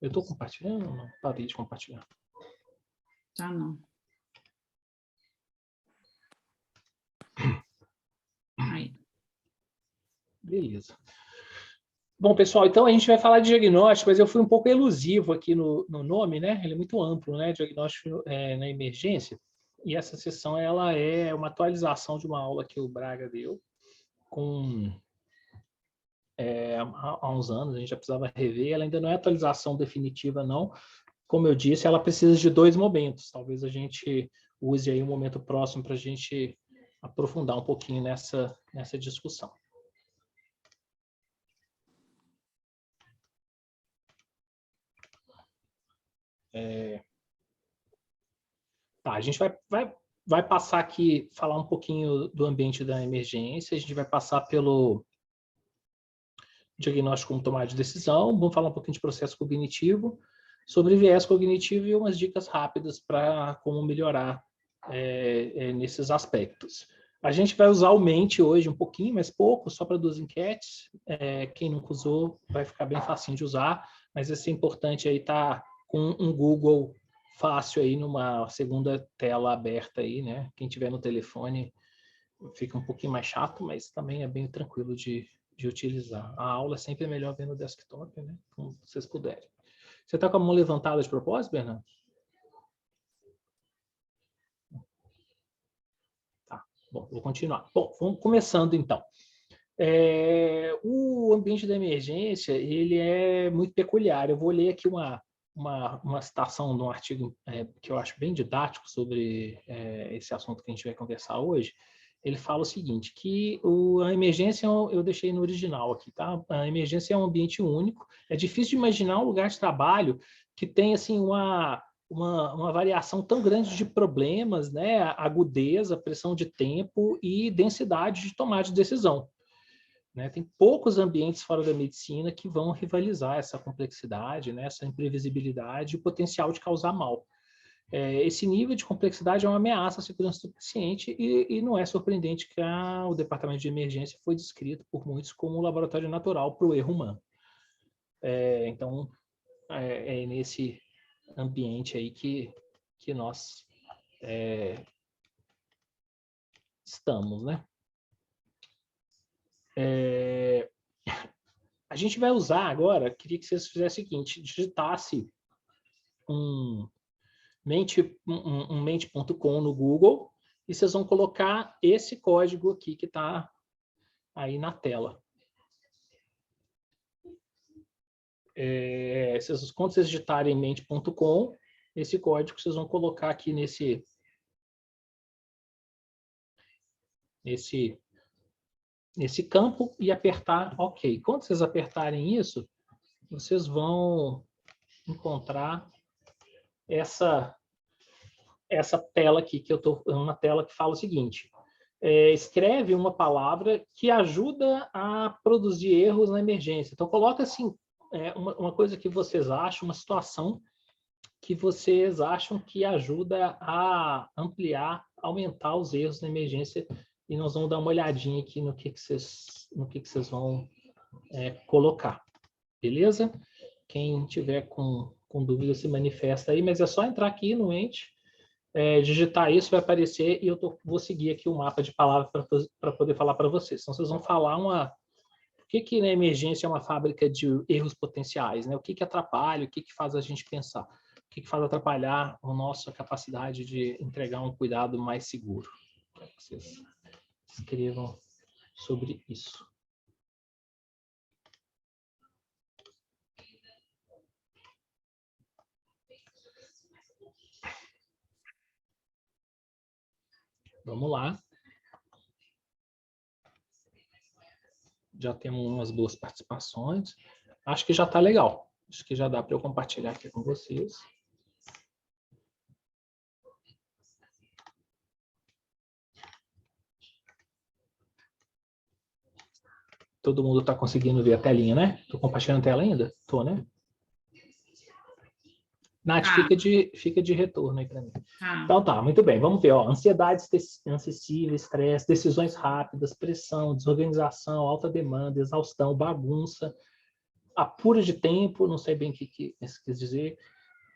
Eu estou compartilhando ou não? Parei de compartilhar. Tá, não. Aí. Beleza. Bom, pessoal, então a gente vai falar de diagnóstico, mas eu fui um pouco elusivo aqui no nome, né? Ele é muito amplo, né? Diagnóstico na emergência. E essa sessão, ela é uma atualização de uma aula que o Braga deu há uns anos, a gente já precisava rever, ela ainda não é atualização definitiva, não. Como eu disse, ela precisa de 2 momentos. Talvez a gente use aí um momento próximo para a gente aprofundar um pouquinho nessa discussão. Tá, a gente vai passar aqui, falar um pouquinho do ambiente da emergência, a gente vai passar pelo diagnóstico como tomada de decisão, vamos falar um pouquinho de processo cognitivo, sobre viés cognitivo e umas dicas rápidas para como melhorar nesses aspectos. A gente vai usar o Mente hoje um pouquinho, mas pouco, só para 2 enquetes. Quem nunca usou vai ficar bem facinho de usar, mas vai ser importante aí estar com um Google fácil aí numa segunda tela aberta aí, né? Quem tiver no telefone fica um pouquinho mais chato, mas também é bem tranquilo de utilizar. A aula sempre é melhor ver no desktop, né? Como vocês puderem. Você está com a mão levantada de propósito, Bernardo? Tá, bom, vou continuar. Bom, vamos começando então. O ambiente da emergência, ele é muito peculiar. Eu vou ler aqui uma citação de um artigo que eu acho bem didático sobre esse assunto que a gente vai conversar hoje. Ele fala o seguinte, que a emergência, eu deixei no original aqui, tá? A emergência é um ambiente único. É difícil de imaginar um lugar de trabalho que tem assim, uma variação tão grande de problemas, né? Agudeza, pressão de tempo e densidade de tomada de decisão. Né? Tem poucos ambientes fora da medicina que vão rivalizar essa complexidade, né? Essa imprevisibilidade e o potencial de causar mal. Esse nível de complexidade é uma ameaça à segurança do paciente e não é surpreendente que o departamento de emergência foi descrito por muitos como um laboratório natural para o erro humano. Então, é nesse ambiente aí que nós estamos, né? A gente vai usar agora, queria que vocês fizessem o seguinte, digitasse um mente.com no Google e vocês vão colocar esse código aqui que está aí na tela. Quando vocês digitarem mente.com, esse código vocês vão colocar aqui nesse campo e apertar OK. Quando vocês apertarem isso, vocês vão encontrar essa tela aqui, que uma tela que fala o seguinte: escreve uma palavra que ajuda a produzir erros na emergência. Então, coloca assim, uma coisa que vocês acham, uma situação que vocês acham que ajuda a ampliar, aumentar os erros na emergência, e nós vamos dar uma olhadinha aqui no que vocês vão colocar. Beleza? Quem tiver com dúvida se manifesta aí, mas é só entrar aqui no Mente, digitar isso, vai aparecer, e eu vou seguir aqui o mapa de palavras para poder falar para vocês. Então, vocês vão falar por que na emergência é uma fábrica de erros potenciais, né? O que atrapalha, o que faz a gente pensar, o que faz atrapalhar a nossa capacidade de entregar um cuidado mais seguro. Quero que vocês escrevam sobre isso. Vamos lá. Já temos umas boas participações. Acho que já está legal. Acho que já dá para eu compartilhar aqui com vocês. Todo mundo está conseguindo ver a telinha, né? Estou compartilhando a tela ainda? Estou, né? Nath, fica de retorno aí para mim. Então tá, muito bem. Vamos ver. Ansiedade excessiva, estresse, decisões rápidas, pressão, desorganização, alta demanda, exaustão, bagunça, apuro de tempo, não sei bem o que isso quis dizer,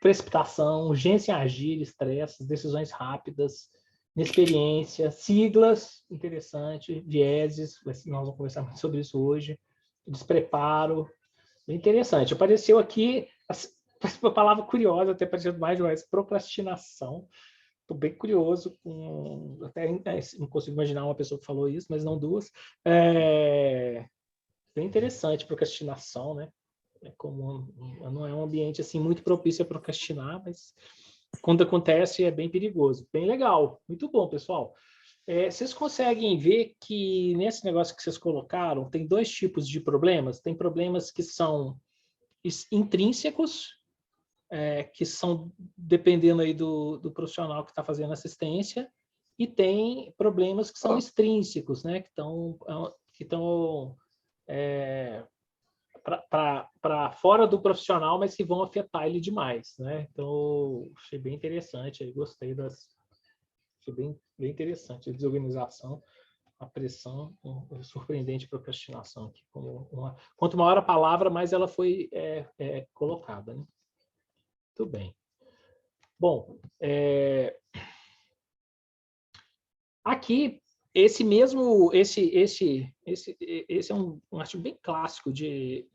precipitação, urgência em agir, estresse, decisões rápidas, inexperiência, siglas, interessante, vieses, nós vamos conversar muito sobre isso hoje, despreparo, bem interessante. Apareceu aqui uma palavra curiosa, até parecendo mais de uma vez, procrastinação. Estou bem curioso, até não consigo imaginar uma pessoa que falou isso, mas não duas. Bem interessante, procrastinação, né? Não é um ambiente assim muito propício a procrastinar, mas quando acontece é bem perigoso. Bem legal, muito bom, pessoal. Vocês conseguem ver que nesse negócio que vocês colocaram, tem dois tipos de problemas. Tem problemas que são intrínsecos, que são dependendo aí do profissional que está fazendo assistência, e tem problemas que são extrínsecos, né? Que estão para fora do profissional, mas que vão afetar ele demais, né? Então, achei bem interessante, gostei achei bem interessante a desorganização, a pressão, surpreendente procrastinação aqui. Quanto maior a palavra, mais ela foi colocada, né? Muito bem. Bom, aqui esse é um artigo bem clássico de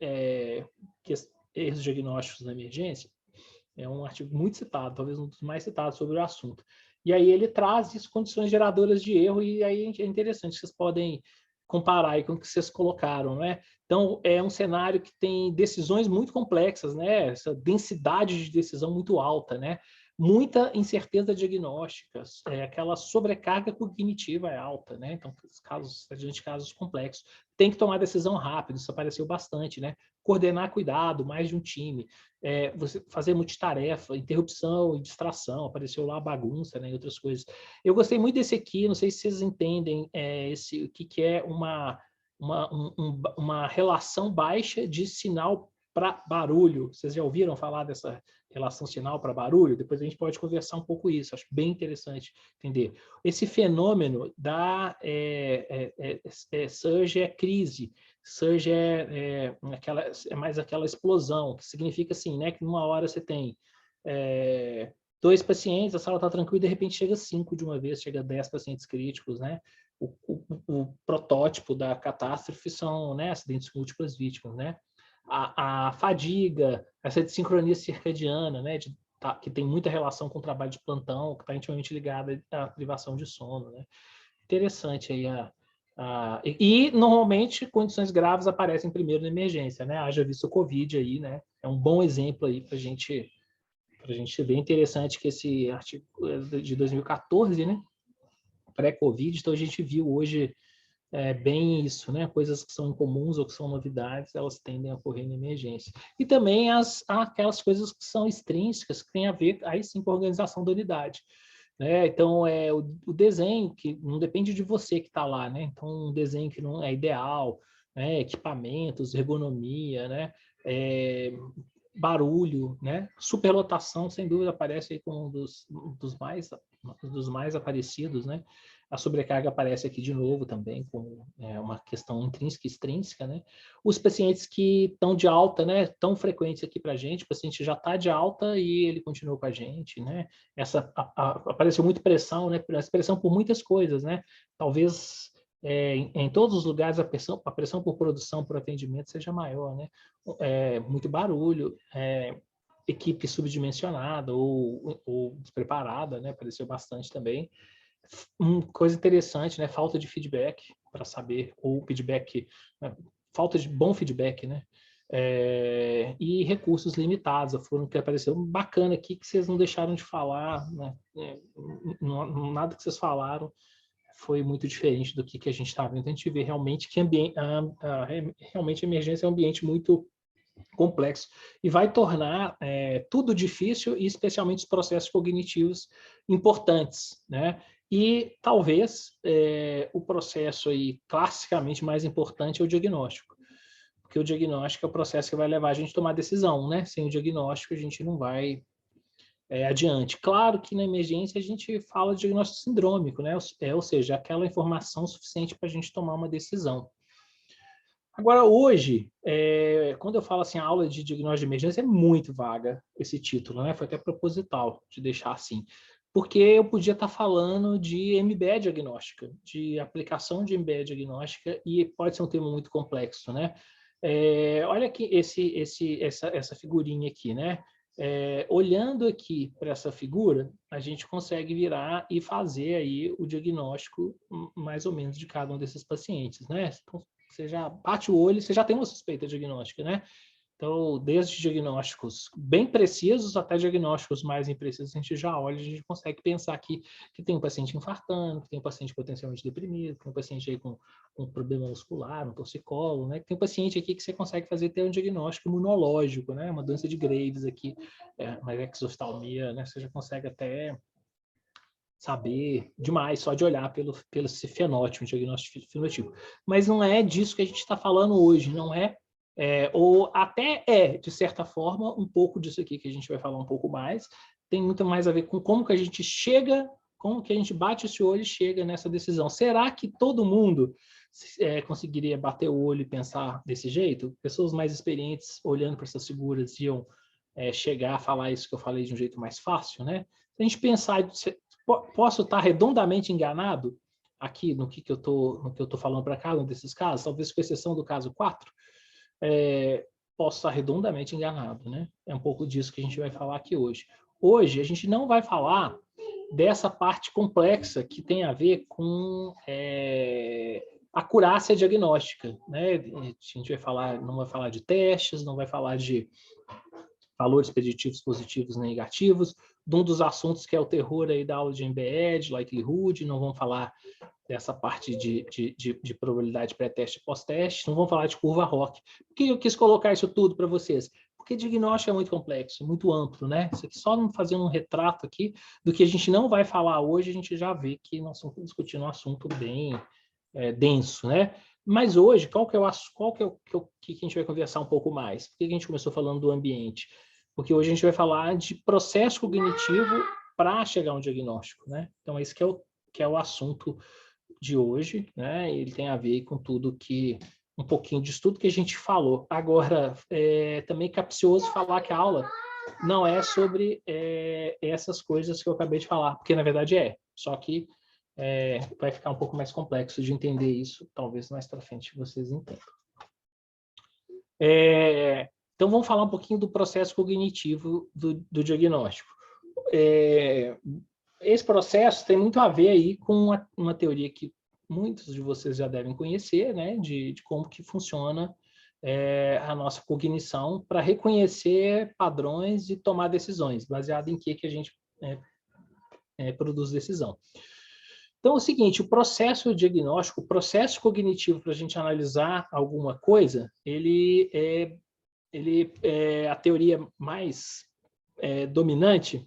erros diagnósticos na emergência. É um artigo muito citado, talvez um dos mais citados sobre o assunto. E aí ele traz as condições geradoras de erro, e aí é interessante, vocês podem comparar aí com o que vocês colocaram, né? Então, é um cenário que tem decisões muito complexas, né? Essa densidade de decisão muito alta, né? Muita incerteza diagnóstica, aquela sobrecarga cognitiva é alta, né? Então, casos complexos. Tem que tomar decisão rápido, isso apareceu bastante, né? Coordenar cuidado, mais de um time, você fazer multitarefa, interrupção e distração, apareceu lá bagunça, né? E outras coisas. Eu gostei muito desse aqui, não sei se vocês entendem o que é uma relação baixa de sinal para barulho. Vocês já ouviram falar dessa relação sinal para barulho? Depois a gente pode conversar um pouco isso, acho bem interessante entender. Esse fenômeno da surge é crise, surge é mais aquela explosão, que significa assim, né, que numa hora você tem 2 pacientes, a sala está tranquila, e de repente chega 5 de uma vez, chega 10 pacientes críticos, né? O protótipo da catástrofe são, né, acidentes múltiplas vítimas, né? A fadiga, essa desincronia circadiana, né, que tem muita relação com o trabalho de plantão, que está intimamente ligada à privação de sono, né? Interessante aí e normalmente condições graves aparecem primeiro na emergência, né? Haja visto o Covid aí, né? É um bom exemplo aí para a gente bem interessante, que esse artigo é de 2014, né? Pré-Covid, então a gente viu hoje bem isso, né? Coisas que são incomuns ou que são novidades, elas tendem a ocorrer na emergência. E também aquelas coisas que são extrínsecas, que tem a ver, aí sim, com a organização da unidade. Né? Então, o desenho, que não depende de você que está lá, né? Então, um desenho que não é ideal, né? Equipamentos, ergonomia, né? Barulho, né? Superlotação, sem dúvida, aparece aí como um dos mais aparecidos, né? A sobrecarga aparece aqui de novo também, com uma questão intrínseca e extrínseca, né? Os pacientes que estão de alta, né? Tão frequentes aqui para a gente, o paciente já está de alta e ele continua com a gente, né? Apareceu muita pressão, né? Pressão por muitas coisas, né? Talvez em todos os lugares a pressão por produção, por atendimento seja maior, né? Muito barulho, equipe subdimensionada ou despreparada, né? Apareceu bastante também. Coisa interessante, né? Falta de feedback para saber, ou feedback, né? Falta de bom feedback, né? E recursos limitados, foram que apareceu bacana aqui, que vocês não deixaram de falar, né? Nada que vocês falaram foi muito diferente do que a gente está vendo. A gente vê realmente que realmente a emergência é um ambiente muito complexo e vai tornar tudo difícil, e especialmente os processos cognitivos importantes, né? E talvez o processo aí classicamente mais importante é o diagnóstico, porque o diagnóstico é o processo que vai levar a gente a tomar decisão, né? Sem o diagnóstico a gente não vai adiante. Claro que na emergência a gente fala de diagnóstico sindrômico, né? Ou seja, aquela informação suficiente para a gente tomar uma decisão. Agora, hoje, quando eu falo assim, aula de diagnóstico de emergência, é muito vaga esse título, né? Foi até proposital de deixar assim. Porque eu podia estar falando de MBE diagnóstica, de aplicação de MBE diagnóstica, e pode ser um termo muito complexo, né? Olha aqui essa figurinha aqui, né? Olhando aqui para essa figura, a gente consegue virar e fazer aí o diagnóstico mais ou menos de cada um desses pacientes, né? Então, você já bate o olho, você já tem uma suspeita diagnóstica, né? Então, desde diagnósticos bem precisos até diagnósticos mais imprecisos, a gente já olha, a gente consegue pensar aqui que tem um paciente infartando, que tem um paciente potencialmente deprimido, que tem um paciente aí com problema muscular, um torcicolo, né? Que tem um paciente aqui que você consegue fazer ter um diagnóstico imunológico, né? Uma doença de Graves aqui, uma exoftalmia, né? Você já consegue até saber demais só de olhar pelo esse fenótipo, um diagnóstico fenotipo. Mas não é disso que a gente está falando hoje, não é, ou até de certa forma, um pouco disso aqui que a gente vai falar um pouco mais, tem muito mais a ver com como que a gente chega, como que a gente bate esse olho e chega nessa decisão. Será que todo mundo conseguiria bater o olho e pensar desse jeito? Pessoas mais experientes, olhando para essas figuras, iam chegar a falar isso que eu falei de um jeito mais fácil, né? Se a gente pensar, posso estar redondamente enganado aqui no que eu tô falando para cada um desses casos, talvez com exceção do caso 4, posso estar redondamente enganado, né? É um pouco disso que a gente vai falar aqui hoje. Hoje, a gente não vai falar dessa parte complexa que tem a ver com acurácia diagnóstica, né? A gente vai falar, não vai falar de testes, não vai falar de valores preditivos positivos e negativos, de um dos assuntos que é o terror aí da aula de MBE, de likelihood, não vamos falar dessa parte de probabilidade pré-teste e pós-teste, não vamos falar de curva ROC. Por que eu quis colocar isso tudo para vocês? Porque diagnóstico é muito complexo, muito amplo, né? Isso aqui só fazendo um retrato aqui do que a gente não vai falar hoje, a gente já vê que nós estamos discutindo um assunto bem denso, né? Mas hoje, qual que é o que a gente vai conversar um pouco mais? Por que a gente começou falando do ambiente? Porque hoje a gente vai falar de processo cognitivo para chegar a um diagnóstico, né? Então, esse que é o assunto de hoje, né? Ele tem a ver com tudo que um pouquinho disso tudo que a gente falou. Agora, também capcioso falar que a aula não é sobre essas coisas que eu acabei de falar, porque na verdade só que vai ficar um pouco mais complexo de entender isso, talvez mais para frente vocês entendam. Então, vamos falar um pouquinho do processo cognitivo do diagnóstico. Esse processo tem muito a ver aí com uma teoria que muitos de vocês já devem conhecer, né, de como que funciona a nossa cognição para reconhecer padrões e tomar decisões, baseado em que a gente produz decisão. Então, é o seguinte, o processo diagnóstico, o processo cognitivo para a gente analisar alguma coisa, ele é a teoria mais dominante,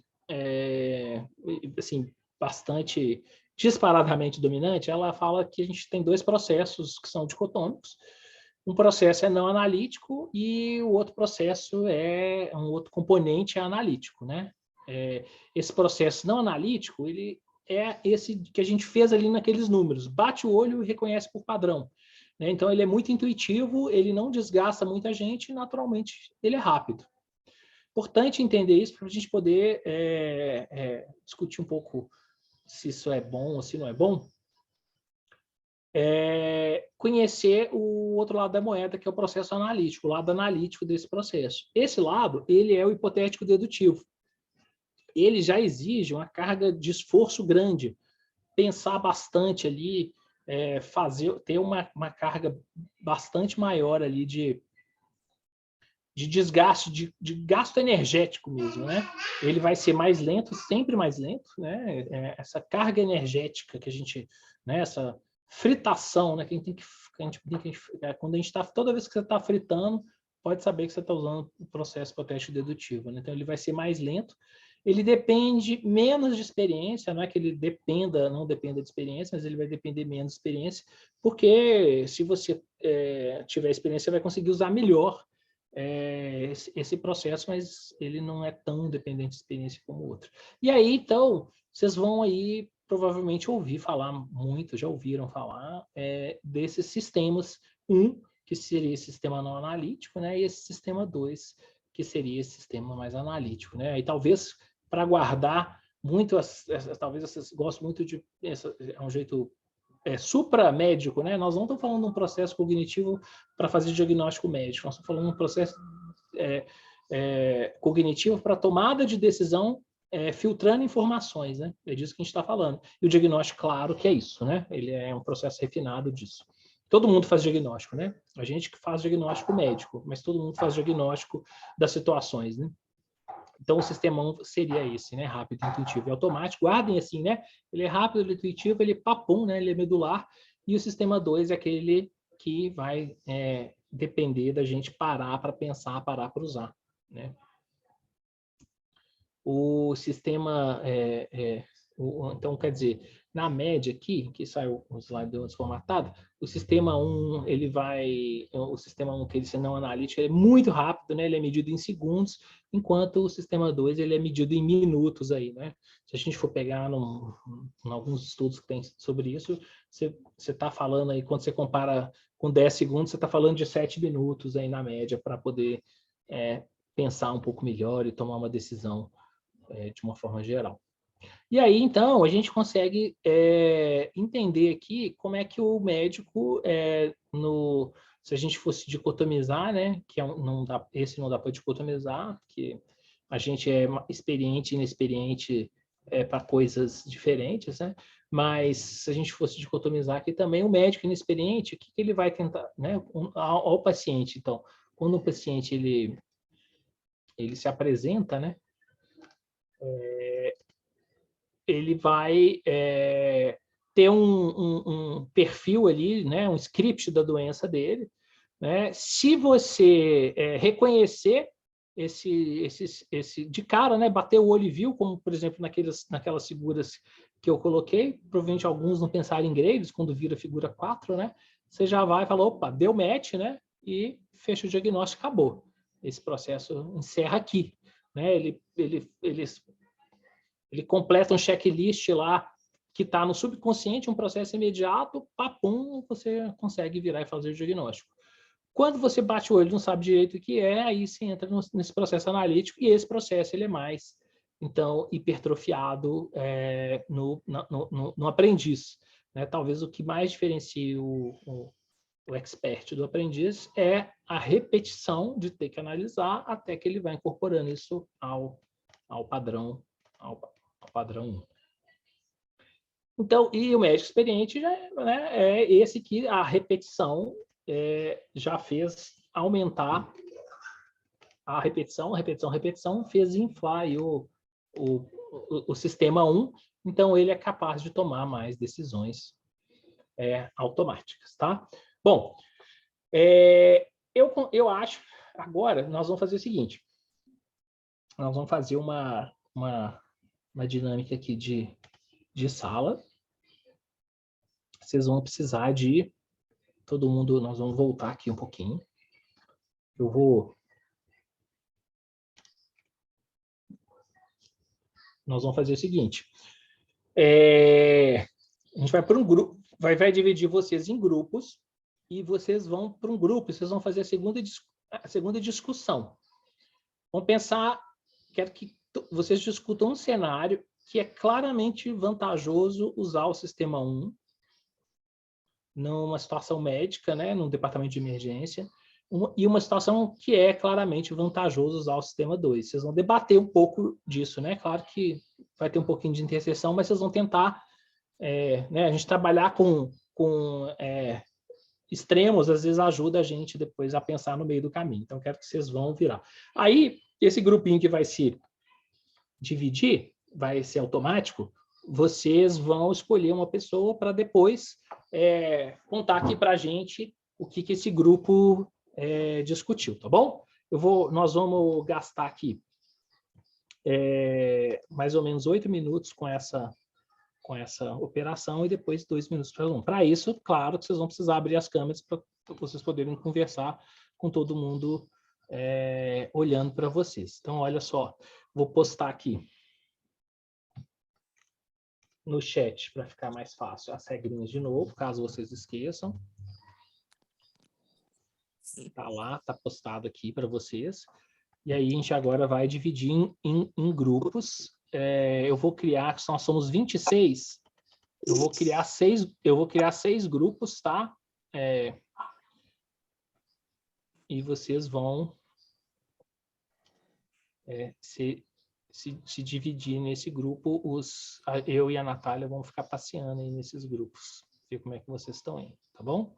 assim, bastante disparadamente dominante. Ela fala que a gente tem dois processos que são dicotômicos. Um processo é não analítico e o outro processo um outro componente é analítico, né? Esse processo não analítico, ele é esse que a gente fez ali naqueles números. Bate o olho e reconhece por padrão. Né? Então, ele é muito intuitivo, ele não desgasta muita gente e, naturalmente, ele é rápido. Importante entender isso para a gente poder discutir um pouco se isso é bom ou se não é bom. Conhecer o outro lado da moeda, que é o processo analítico, o lado analítico desse processo. Esse lado, ele é o hipotético dedutivo. Ele já exige uma carga de esforço grande, pensar bastante ali, ter uma carga bastante maior ali de desgaste, de gasto energético mesmo, né? Ele vai ser mais lento, sempre mais lento, né? Essa carga energética que a gente, né? Essa fritação, né? Quando a gente está, toda vez que você está fritando, pode saber que você está usando o processo hipotético dedutivo, né? Então ele vai ser mais lento. Ele depende menos de experiência, não é que ele não dependa de experiência, mas ele vai depender menos de experiência, porque se você tiver experiência, você vai conseguir usar melhor esse processo, mas ele não é tão dependente de experiência como o outro. E aí, então, vocês vão aí provavelmente ouvir falar muito, já ouviram falar desses sistemas. que seria esse sistema não analítico, né? E esse sistema 2, que seria esse sistema mais analítico, né? E talvez para guardar muito, talvez vocês gostem muito de, é um jeito supramédico, né? Nós não estamos falando de um processo cognitivo para fazer diagnóstico médico, nós estamos falando de um processo cognitivo para tomada de decisão, filtrando informações, né? É disso que a gente está falando. E o diagnóstico, claro que é isso, né? Ele é um processo refinado disso. Todo mundo faz diagnóstico, né? A gente que faz diagnóstico médico, mas todo mundo faz diagnóstico das situações, né? Então, o sistema 1 seria esse, né? Rápido, intuitivo e automático. Guardem assim, né? Ele é rápido, ele é intuitivo, ele é papum, né? Ele é medular. E o sistema 2 é aquele que vai depender da gente parar para pensar, parar para usar, né? O sistema, então, quer dizer, na média aqui, que saiu o slide desformatado, o sistema 1, o sistema 1, que ele é não analítico, ele é muito rápido, né? Ele é medido em segundos, enquanto o sistema 2, ele é medido em minutos aí, né? Se a gente for pegar em alguns estudos que tem sobre isso, você está falando aí, quando você compara com 10 segundos, você está falando de 7 minutos aí na média para poder pensar um pouco melhor e tomar uma decisão de uma forma geral. E aí, então, a gente consegue entender aqui como é que o médico, se a gente fosse dicotomizar, né, que esse não dá para dicotomizar, porque a gente é experiente e inexperiente para coisas diferentes, né? Mas se a gente fosse dicotomizar aqui também, o médico inexperiente, o que ele vai tentar, né, ao paciente? Então, quando o paciente ele se apresenta, né, ele vai ter um perfil ali, né, um script da doença dele, né? Se você reconhecer esse de cara, né, bater o olho e viu, como por exemplo naquelas figuras que eu coloquei, provavelmente alguns não pensaram em Graves quando vira a figura 4, né? Você já vai e fala, opa, deu match, né? E fecha o diagnóstico, acabou. Esse processo encerra aqui, né? Ele completa um checklist lá que está no subconsciente, um processo imediato, papum, você consegue virar e fazer o diagnóstico. Quando você bate o olho e não sabe direito o que é, aí você entra nesse processo analítico, e esse processo ele é mais, então, hipertrofiado no aprendiz, né? Talvez o que mais diferencia o expert do aprendiz é a repetição de ter que analisar até que ele vai incorporando isso ao padrão, ao padrão 1. Então, e o médico experiente é esse que a repetição já fez aumentar a repetição, fez inflar aí o sistema 1, então ele é capaz de tomar mais decisões automáticas, tá? Bom, eu acho, agora nós vamos fazer o seguinte, nós vamos fazer uma dinâmica aqui de sala. Vocês vão precisar de todo mundo, nós vamos voltar aqui um pouquinho. Nós vamos fazer o seguinte. A gente vai para um grupo, vai dividir vocês em grupos e vocês vão para um grupo, vocês vão fazer a segunda discussão. Vamos pensar, quero que vocês discutam um cenário que é claramente vantajoso usar o sistema 1 numa situação médica, né, num departamento de emergência, e uma situação que é claramente vantajoso usar o sistema 2. Vocês vão debater um pouco disso, né? Claro que vai ter um pouquinho de interseção, mas vocês vão tentar, né, a gente trabalhar com extremos, às vezes ajuda a gente depois a pensar no meio do caminho. Então, quero que vocês vão virar. Aí, esse grupinho que vai se dividir, vai ser automático, vocês vão escolher uma pessoa para depois contar aqui para a gente o que esse grupo discutiu, tá bom? Nós vamos gastar aqui mais ou menos 8 minutos com essa operação e depois 2 minutos para um. Para isso, claro que vocês vão precisar abrir as câmeras para vocês poderem conversar com todo mundo olhando para vocês. Então, olha só, vou postar aqui no chat para ficar mais fácil as regrinhas de novo, caso vocês esqueçam. Está lá, está postado aqui para vocês. E aí a gente agora vai dividir em grupos. Eu vou criar, nós somos 26. Eu vou criar seis grupos, tá? E vocês vão se dividir nesse grupo. Eu e a Natália vamos ficar passeando aí nesses grupos. Ver como é que vocês estão indo, tá bom?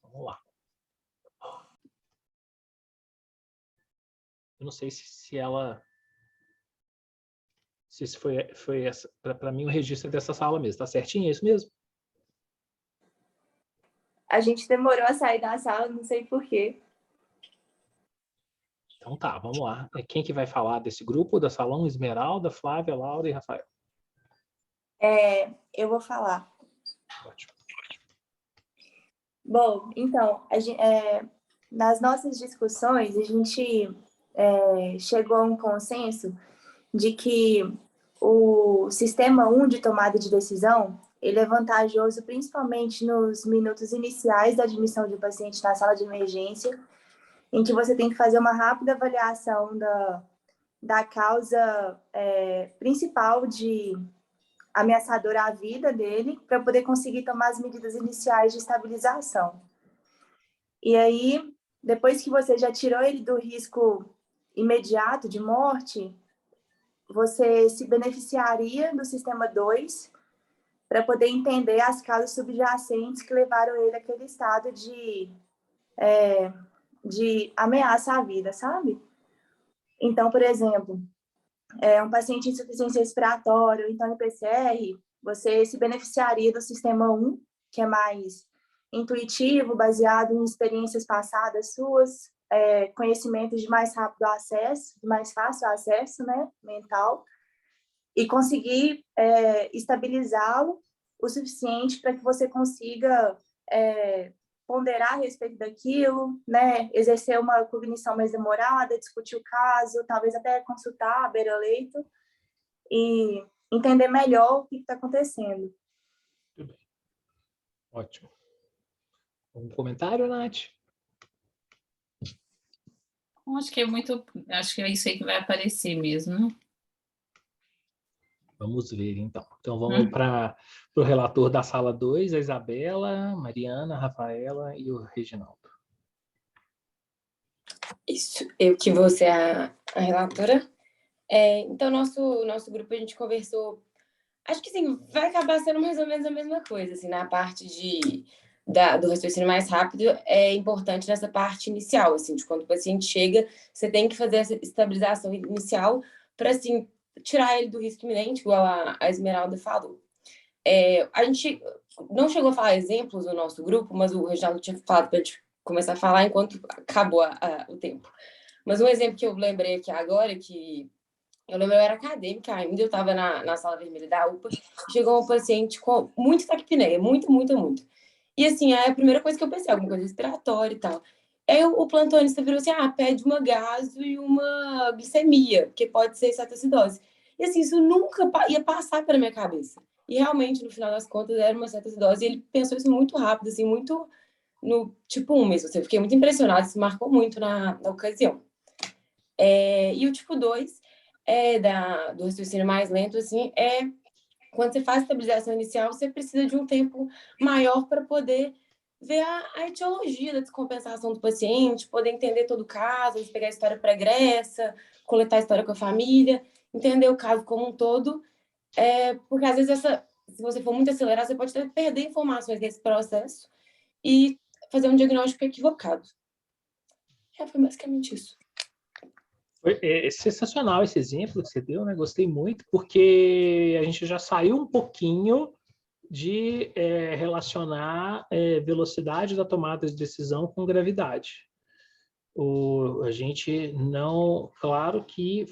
Vamos lá. Eu não sei se ela... Se foi essa... Para mim, o registro é dessa sala mesmo. Tá certinho? É isso mesmo? A gente demorou a sair da sala, não sei por quê. Então tá, vamos lá. Quem que vai falar desse grupo? Da Salão? Esmeralda, Flávia, Laura e Rafael. Eu vou falar. Ótimo. Bom, então, nas nossas discussões, a gente chegou a um consenso de que o sistema 1 de tomada de decisão, ele é vantajoso principalmente nos minutos iniciais da admissão de um paciente na sala de emergência, em que você tem que fazer uma rápida avaliação da causa principal de ameaçadora à vida dele, para poder conseguir tomar as medidas iniciais de estabilização. E aí, depois que você já tirou ele do risco imediato de morte, você se beneficiaria do sistema 2 para poder entender as causas subjacentes que levaram ele àquele estado de ameaça à vida, sabe? Então, por exemplo, um paciente em insuficiência respiratória, então em PCR, você se beneficiaria do sistema 1, que é mais intuitivo, baseado em experiências passadas suas, conhecimentos de mais rápido acesso, de mais fácil acesso, né, mental, e conseguir estabilizá-lo o suficiente para que você consiga ponderar a respeito daquilo, né, exercer uma cognição mais demorada, discutir o caso, talvez até consultar a beira-leito e entender melhor o que está acontecendo. Tudo bem. Ótimo. Um comentário, Nath? Acho que é isso aí que vai aparecer mesmo, né? Vamos ver, então. Então, vamos para o relator da sala 2, a Isabela, Mariana, Rafaela e o Reginaldo. Isso, eu que vou ser a relatora. Então, nosso grupo, a gente conversou... Acho que, sim, vai acabar sendo mais ou menos a mesma coisa, assim, na parte do raciocínio mais rápido, é importante nessa parte inicial, assim, de quando o paciente chega, você tem que fazer essa estabilização inicial para, assim, tirar ele do risco iminente, igual a Esmeralda falou. A gente não chegou a falar exemplos no nosso grupo, mas o Reginaldo tinha falado para a gente começar a falar enquanto acabou o tempo. Mas um exemplo que eu lembrei aqui agora, eu era acadêmica ainda, eu estava na sala vermelha da UPA, chegou um paciente com muito taquipneia, muito. E assim, a primeira coisa que eu pensei, alguma coisa respiratória e tal. Aí o plantonista virou assim, pede uma gaso e uma glicemia, porque pode ser cetoacidose. E assim, isso nunca ia passar pela minha cabeça. E realmente, no final das contas, era uma cetoacidose, e ele pensou isso muito rápido, assim, muito no tipo 1 mesmo. Assim, eu fiquei muito impressionada, isso marcou muito na ocasião. E o tipo 2 do raciocínio mais lento, assim, quando você faz estabilização inicial, você precisa de um tempo maior para poder ver a etiologia da descompensação do paciente, poder entender todo o caso, pegar a história pregressa, coletar a história com a família, entender o caso como um todo, porque às vezes se você for muito acelerado, você pode até perder informações desse processo e fazer um diagnóstico equivocado. Foi basicamente isso. É sensacional esse exemplo que você deu, né? Gostei muito, porque a gente já saiu um pouquinho de relacionar velocidade da tomada de decisão com gravidade. A gente não... Claro que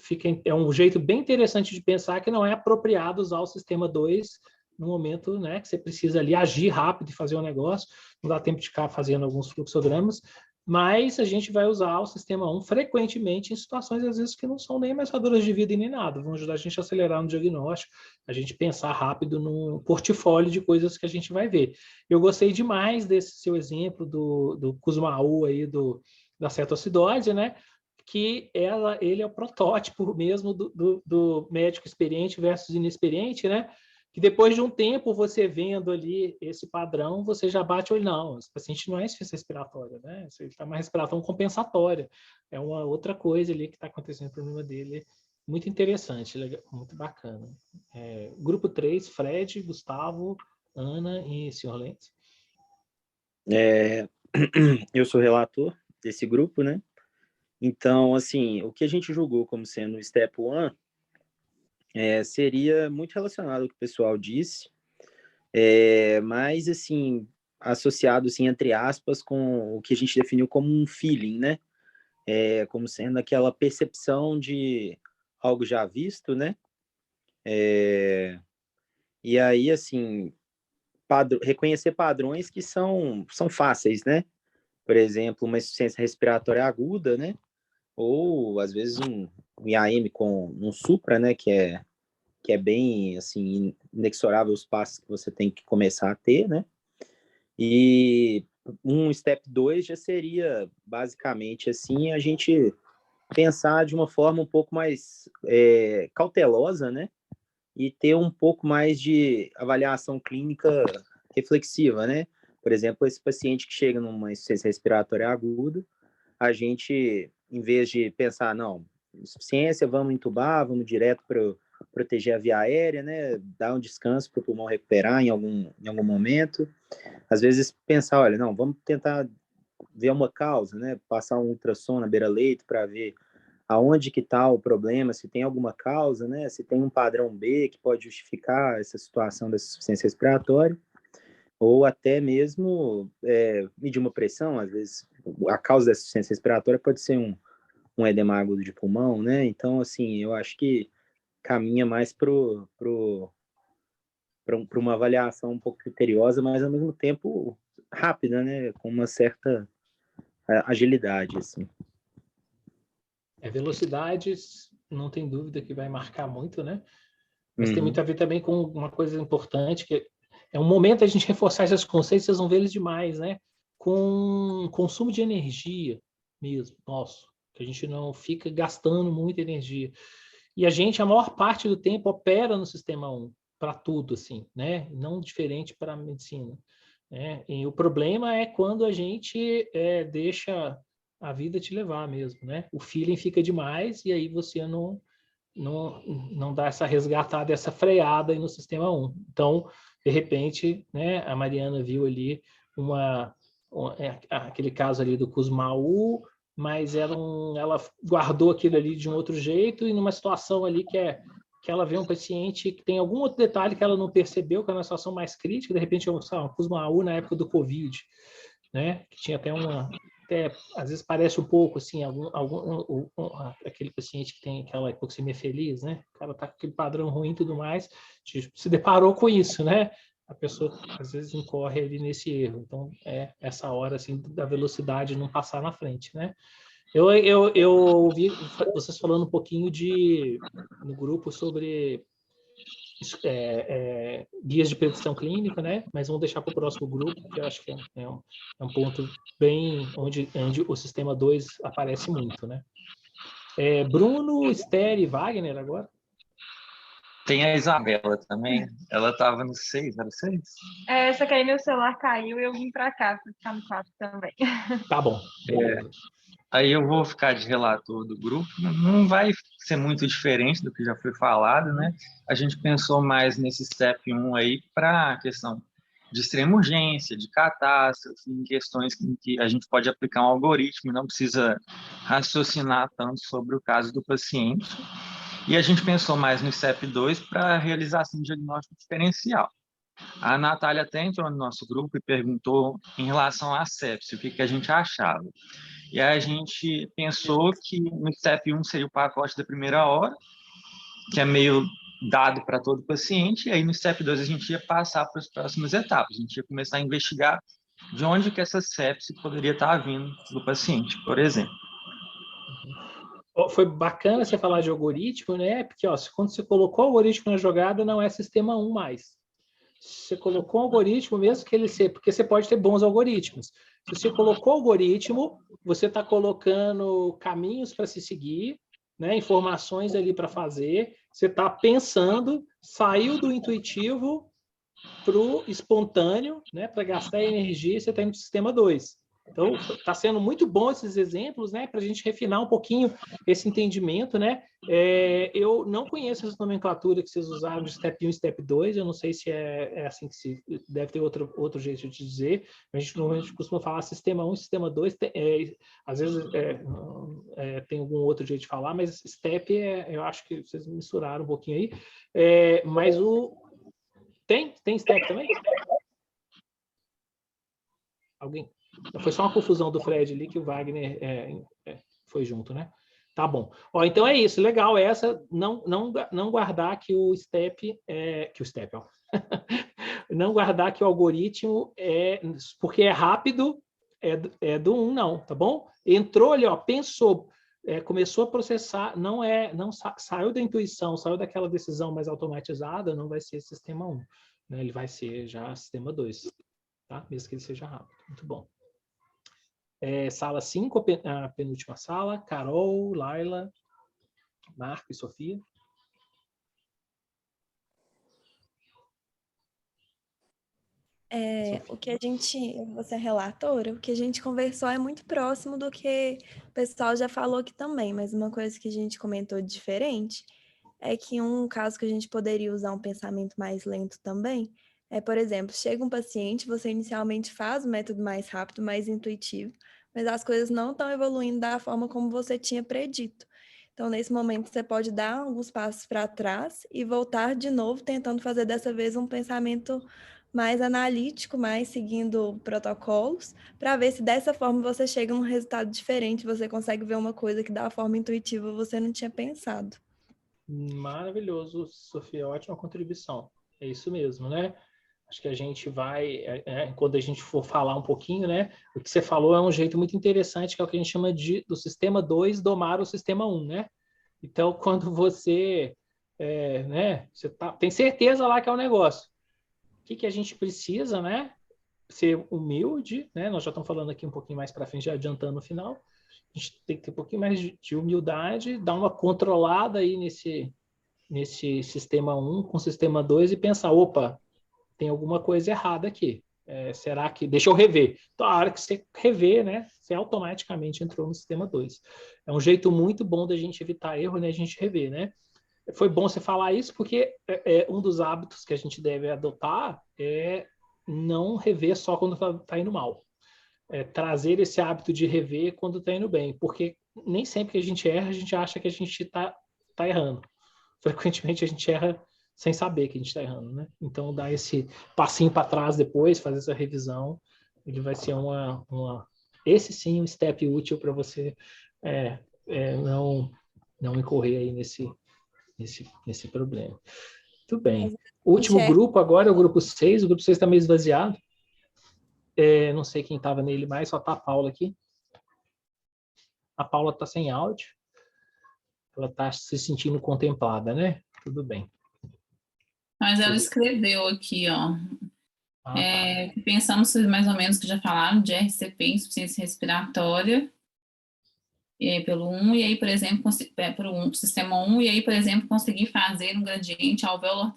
é um jeito bem interessante de pensar que não é apropriado usar o sistema 2 no momento, né, que você precisa ali agir rápido e fazer um negócio, não dá tempo de ficar fazendo alguns fluxogramas, mas a gente vai usar o sistema 1 frequentemente em situações, às vezes, que não são nem ameaçadoras de vida e nem nada, vão ajudar a gente a acelerar no diagnóstico, a gente pensar rápido no portfólio de coisas que a gente vai ver. Eu gostei demais desse seu exemplo do Kussmaul aí, da cetoacidose, né? Que ele é o protótipo mesmo do médico experiente versus inexperiente, né? Que depois de um tempo, você vendo ali esse padrão, você já bate o olho, não, esse paciente não é insuficiência respiratória, né? Ele está uma respiração compensatória. É uma outra coisa ali que está acontecendo no problema dele. Muito interessante, legal, muito bacana. Grupo 3, Fred, Gustavo, Ana e Sr. Lentz. Eu sou relator desse grupo, né? Então, assim, o que a gente julgou como sendo o Step 1 seria muito relacionado ao que o pessoal disse, mas, assim, associado, assim, entre aspas, com o que a gente definiu como um feeling, né? Como sendo aquela percepção de algo já visto, né? E aí, assim, reconhecer padrões que são fáceis, né? Por exemplo, uma insuficiência respiratória aguda, né? Ou, às vezes, um IAM com um supra, né? Que é bem, assim, inexorável os passos que você tem que começar a ter, né? E um step 2 já seria, basicamente, assim, a gente pensar de uma forma um pouco mais cautelosa, né? E ter um pouco mais de avaliação clínica reflexiva, né? Por exemplo, esse paciente que chega numa insuficiência respiratória aguda, a gente, em vez de pensar, não, insuficiência, vamos entubar, vamos direto para proteger a via aérea, né? Dar um descanso para o pulmão recuperar em algum momento. Às vezes pensar, olha, não, vamos tentar ver uma causa, né? Passar um ultrassom na beira-leito para ver aonde que está o problema, se tem alguma causa, né? Se tem um padrão B que pode justificar essa situação dessa insuficiência respiratória, ou até mesmo medir uma pressão. Às vezes a causa da insuficiência respiratória pode ser um edema agudo de pulmão, né? Então, assim, eu acho que caminha mais para uma avaliação um pouco criteriosa, mas ao mesmo tempo rápida, né? Com uma certa agilidade, assim. Velocidade, não tem dúvida que vai marcar muito, né? Mas tem muito a ver também com uma coisa importante, que é um momento a gente reforçar esses conceitos, vocês vão ver eles demais, né? Com consumo de energia mesmo, nosso, que a gente não fica gastando muita energia. E a gente, a maior parte do tempo, opera no sistema 1, para tudo, assim, né? Não diferente para a medicina. Né? E o problema é quando a gente deixa a vida te levar mesmo, né? O feeling fica demais e aí você não dá essa resgatada, essa freada aí no sistema 1. Então, de repente, né, a Mariana viu ali aquele caso ali do Kussmaul, mas ela guardou aquilo ali de um outro jeito e numa situação ali que ela vê um paciente que tem algum outro detalhe que ela não percebeu, que é uma situação mais crítica, de repente, um Kussmaul na época do Covid, né, que tinha até às vezes parece um pouco assim, aquele paciente que tem aquela hipoxemia feliz, né? O cara tá com aquele padrão ruim e tudo mais, se deparou com isso, né? A pessoa às vezes incorre ali nesse erro. Então, essa hora assim da velocidade não passar na frente, né? Eu ouvi vocês falando um pouquinho no grupo sobre guias de predição clínica, né? Mas vamos deixar para o próximo grupo, que eu acho que é um ponto bem onde o sistema 2 aparece muito, né? Bruno, Esther e Wagner agora? Tem a Isabela também. Ela estava no 6, era 6? Só que aí meu celular caiu e eu vim para cá para ficar no 4 também. Tá bom. Aí eu vou ficar de relator do grupo. Não vai ser muito diferente do que já foi falado, né? A gente pensou mais nesse step 1 aí para a questão de extrema urgência, de catástrofe, em questões em que a gente pode aplicar um algoritmo e não precisa raciocinar tanto sobre o caso do paciente. E a gente pensou mais no step 2 para a realização de diagnóstico diferencial. A Natália até entrou no nosso grupo e perguntou em relação à sepse, o que a gente achava. E aí a gente pensou que no step 1 seria o pacote da primeira hora, que é meio dado para todo paciente, e aí no step 2 a gente ia passar para as próximas etapas. A gente ia começar a investigar de onde que essa sepse poderia estar vindo do paciente, por exemplo. Foi bacana você falar de algoritmo, né? Porque quando você colocou o algoritmo na jogada, não é sistema 1 mais. Você colocou um algoritmo, mesmo que ele seja, porque você pode ter bons algoritmos. Se você colocou o algoritmo, você está colocando caminhos para se seguir, né? Informações ali para fazer. Você está pensando, saiu do intuitivo para o espontâneo, né? Para gastar energia, você está indo para o sistema 2. Então, está sendo muito bom esses exemplos, né? Para a gente refinar um pouquinho esse entendimento, né? Eu não conheço essa nomenclatura que vocês usaram de Step 1 e Step 2, eu não sei se é assim que se... Deve ter outro jeito de dizer, a gente normalmente costuma falar Sistema 1 e Sistema 2, às vezes tem algum outro jeito de falar, mas Step, eu acho que vocês misturaram um pouquinho aí, mas Tem Step também? Alguém? Foi só uma confusão do Fred ali que o Wagner foi junto, né? Tá bom. Então é isso, legal. Essa, não guardar que o step, não guardar que o algoritmo porque é rápido, do 1, não, tá bom? Entrou ali, pensou, começou a processar, não saiu da intuição, saiu daquela decisão mais automatizada, não vai ser sistema 1, né? Ele vai ser já sistema 2, tá? Mesmo que ele seja rápido. Muito bom. Sala 5, a penúltima sala, Carol, Laila, Marco e Sofia. O que você é relatora, o que a gente conversou é muito próximo do que o pessoal já falou aqui também, mas uma coisa que a gente comentou diferente é que um caso que a gente poderia usar um pensamento mais lento também por exemplo, chega um paciente, você inicialmente faz o método mais rápido, mais intuitivo, mas as coisas não estão evoluindo da forma como você tinha predito. Então, nesse momento, você pode dar alguns passos para trás e voltar de novo, tentando fazer dessa vez um pensamento mais analítico, mais seguindo protocolos, para ver se dessa forma você chega a um resultado diferente, você consegue ver uma coisa que da forma intuitiva você não tinha pensado. Maravilhoso, Sofia, ótima contribuição. É isso mesmo, né? Acho que a gente vai, quando a gente for falar um pouquinho, né? O que você falou é um jeito muito interessante, que é o que a gente chama do sistema 2 domar o sistema 1, né? Então, quando você, você tem certeza lá que é o negócio. O que a gente precisa, né? Ser humilde, né? Nós já estamos falando aqui um pouquinho mais para frente, já adiantando no final. A gente tem que ter um pouquinho mais de humildade, dar uma controlada aí nesse sistema 1 com o sistema 2 e pensar, opa, tem alguma coisa errada aqui. Será que... Deixa eu rever. Então, a hora que você rever, né, você automaticamente entrou no sistema 2. É um jeito muito bom da gente evitar erro, né, a gente rever, né? Foi bom você falar isso, porque um dos hábitos que a gente deve adotar é não rever só quando está indo mal. Trazer esse hábito de rever quando está indo bem, porque nem sempre que a gente erra, a gente acha que a gente está errando. Frequentemente a gente erra sem saber que a gente está errando, né? Então, dar esse passinho para trás depois, fazer essa revisão, ele vai ser esse sim um step útil para você não incorrer aí nesse problema. Muito bem. O último grupo agora é o grupo 6, o grupo 6 está meio esvaziado. Não sei quem estava nele mais, só está a Paula aqui. A Paula está sem áudio. Ela está se sentindo contemplada, né? Tudo bem. Mas ela escreveu aqui, ó. Tá. Pensamos mais ou menos que já falaram de RCP, insuficiência respiratória, pelo 1, e aí, por exemplo, pelo sistema 1, e aí, por exemplo, conseguir fazer um gradiente alvéolo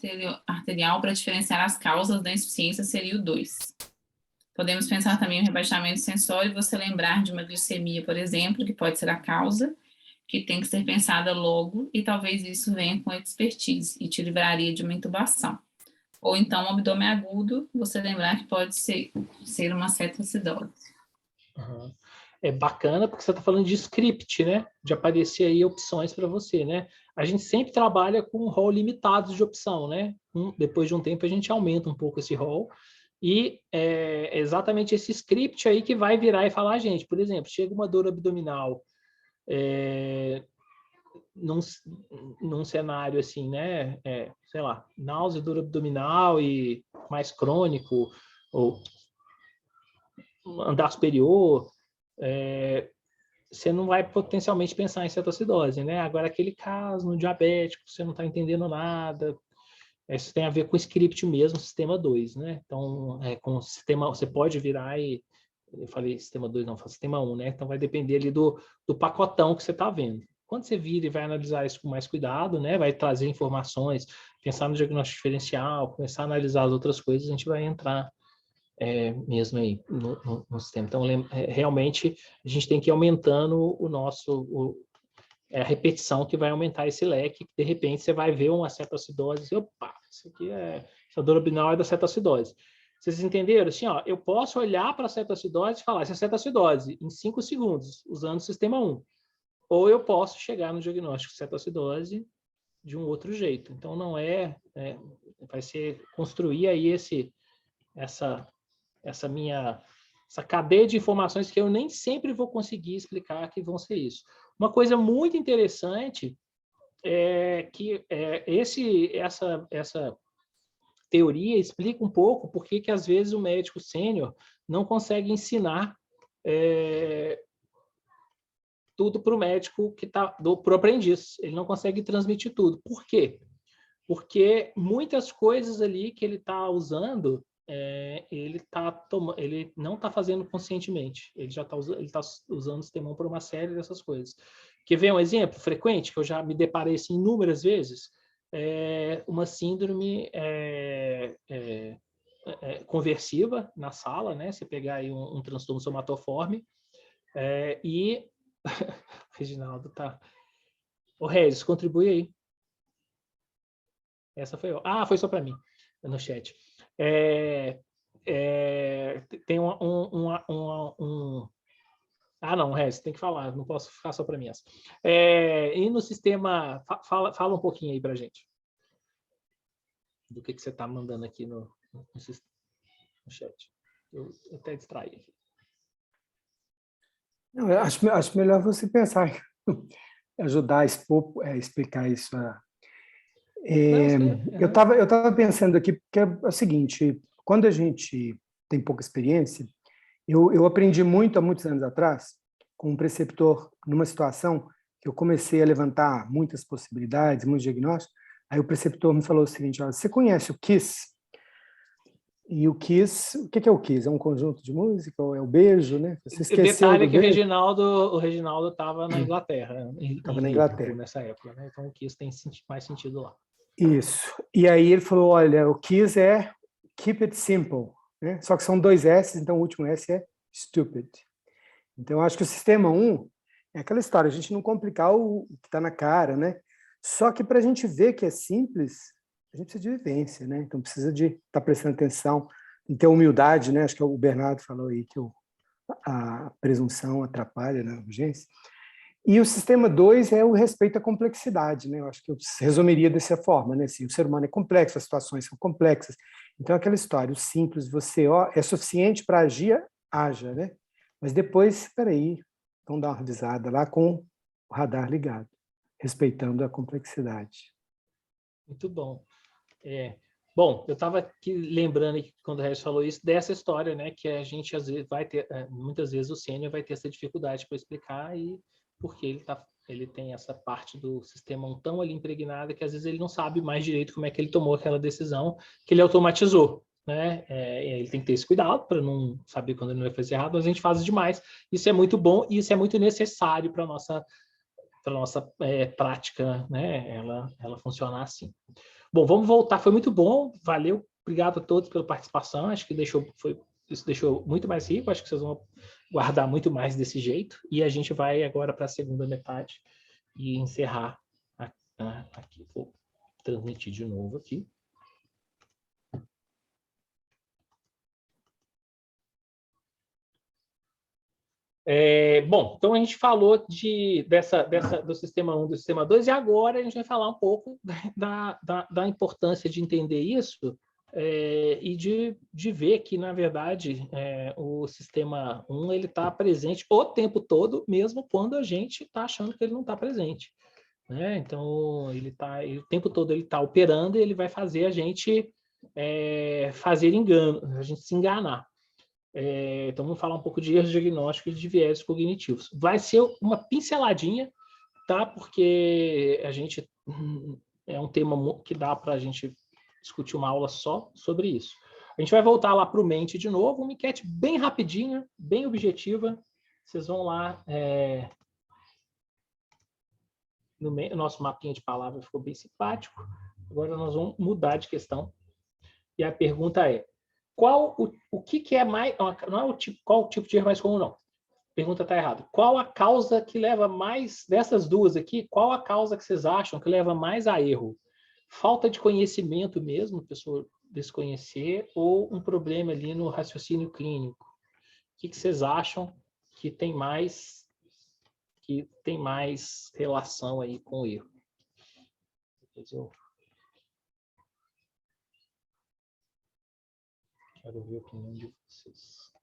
arterial para diferenciar as causas da insuficiência seria o 2. Podemos pensar também em rebaixamento sensório e você lembrar de uma glicemia, por exemplo, que pode ser a causa, que tem que ser pensada logo, e talvez isso venha com expertise e te livraria de uma intubação. Ou então, um abdômen agudo, você lembrar que pode ser uma cetoacidose. Uhum. É bacana porque você está falando de script, né? De aparecer aí opções para você, né? A gente sempre trabalha com um rol limitado de opção, né? Depois de um tempo a gente aumenta um pouco esse rol e é exatamente esse script aí que vai virar e falar, gente, por exemplo, chega uma dor abdominal num cenário assim, né, sei lá, náusea, dor abdominal e mais crônico, ou andar superior, você não vai potencialmente pensar em cetoacidose, né? Agora, aquele caso no diabético, você não está entendendo nada, isso tem a ver com o script mesmo, sistema 2, né? Então, com o sistema, você pode virar e... Eu falei sistema 2, não, sistema 1, né? Então, vai depender ali do pacotão que você está vendo. Quando você vira e vai analisar isso com mais cuidado, né? Vai trazer informações, pensar no diagnóstico diferencial, começar a analisar as outras coisas, a gente vai entrar mesmo aí no sistema. Então, realmente, a gente tem que ir aumentando a repetição que vai aumentar esse leque. De repente, você vai ver uma cetoacidose, opa, isso aqui essa dor abdominal é da cetoacidose. Vocês entenderam? Assim, ó, eu posso olhar para a cetoacidose e falar, essa é cetoacidose, em 5 segundos, usando o sistema 1. Ou eu posso chegar no diagnóstico de cetoacidose de um outro jeito. Então, não vai ser construir aí essa cadeia de informações que eu nem sempre vou conseguir explicar que vão ser isso. Uma coisa muito interessante é que essa teoria explica um pouco por que às vezes o médico sênior não consegue ensinar tudo para o médico que para o aprendiz. Ele não consegue transmitir tudo. Por quê? Porque muitas coisas ali que ele está usando ele não está fazendo conscientemente. Ele já está usando o sistema por uma série dessas coisas. Quer ver um exemplo frequente que eu já me deparei assim, inúmeras vezes? Uma síndrome conversiva na sala, né? Você pegar aí um transtorno somatoforme e Reginaldo tá. Ô, Regis, contribui aí. Essa foi eu. Foi só para mim no chat. Tem não, Regis, tem que falar, não posso ficar só para mim essa. E no sistema, fala um pouquinho aí para a gente do que você está mandando aqui no chat. Eu até distraí aqui. Não, eu acho melhor você pensar, ajudar a explicar isso. Eu estava pensando aqui, porque é o seguinte, quando a gente tem pouca experiência, eu aprendi muito há muitos anos atrás, com um preceptor, numa situação que eu comecei a levantar muitas possibilidades, muitos diagnósticos, aí o preceptor me falou o seguinte, olha, você conhece o KISS? E o KISS, o que é o KISS? É um conjunto de música ou é o beijo, né? Você esqueceu detalhe do que beijo? o Reginaldo estava na Inglaterra. Estava na Inglaterra. Nessa época, né? Então o KISS tem mais sentido lá. Isso. E aí ele falou, olha, o KISS é keep it simple, né? Só que são 2 S, então o último S é stupid. Então eu acho que o sistema 1 é aquela história, a gente não complicar o que está na cara, né? Só que para a gente ver que é simples, a gente precisa de vivência, né? Então precisa de estar prestando atenção, e ter humildade, né? Acho que o Bernardo falou aí que a presunção atrapalha, né, a urgência. E o sistema 2 é o respeito à complexidade, né? Eu acho que eu resumiria dessa forma, né? Assim, o ser humano é complexo, as situações são complexas. Então, aquela história, o simples, você é suficiente para agir, haja, né? Mas depois, espera aí, vamos dar uma revisada lá com o radar ligado, respeitando a complexidade. Muito bom. Bom, eu estava aqui lembrando que quando o Regis falou isso, dessa história, né? Que a gente às vezes vai ter, muitas vezes o sênior vai ter essa dificuldade para explicar porque ele tem essa parte do sistema tão ali impregnada que às vezes ele não sabe mais direito como é que ele tomou aquela decisão que ele automatizou, né? Ele tem que ter esse cuidado para não saber quando ele não vai fazer errado, mas a gente faz demais. Isso é muito bom e isso é muito necessário para a nossa prática, né? Ela funcionar assim. Bom, vamos voltar. Foi muito bom. Valeu. Obrigado a todos pela participação. Acho que isso deixou muito mais rico. Acho que vocês vão guardar muito mais desse jeito. E a gente vai agora para a segunda metade e encerrar aqui. Vou transmitir de novo aqui. Bom, então a gente falou do sistema 1, do sistema 2, e agora a gente vai falar um pouco da importância de entender isso e de ver que, na verdade, o sistema 1 está presente o tempo todo, mesmo quando a gente está achando que ele não está presente. né? Então, o tempo todo ele está operando e ele vai fazer a gente fazer engano, a gente se enganar. Então, vamos falar um pouco de erros diagnósticos de viés cognitivos. Vai ser uma pinceladinha, tá? Porque a gente é um tema que dá para a gente discutir uma aula só sobre isso. A gente vai voltar lá para o Mente de novo, uma enquete bem rapidinha, bem objetiva. Vocês vão lá... o nosso mapinha de palavras ficou bem simpático. Agora nós vamos mudar de questão. E a pergunta é: qual é mais... Não é qual o tipo de erro mais comum, não. A pergunta está errada. Qual a causa que leva mais... Dessas duas aqui, qual a causa que vocês acham que leva mais a erro? Falta de conhecimento mesmo, a pessoa desconhecer, ou um problema ali no raciocínio clínico? O que vocês acham que tem mais relação aí com o erro? Quero ver a opinião de vocês.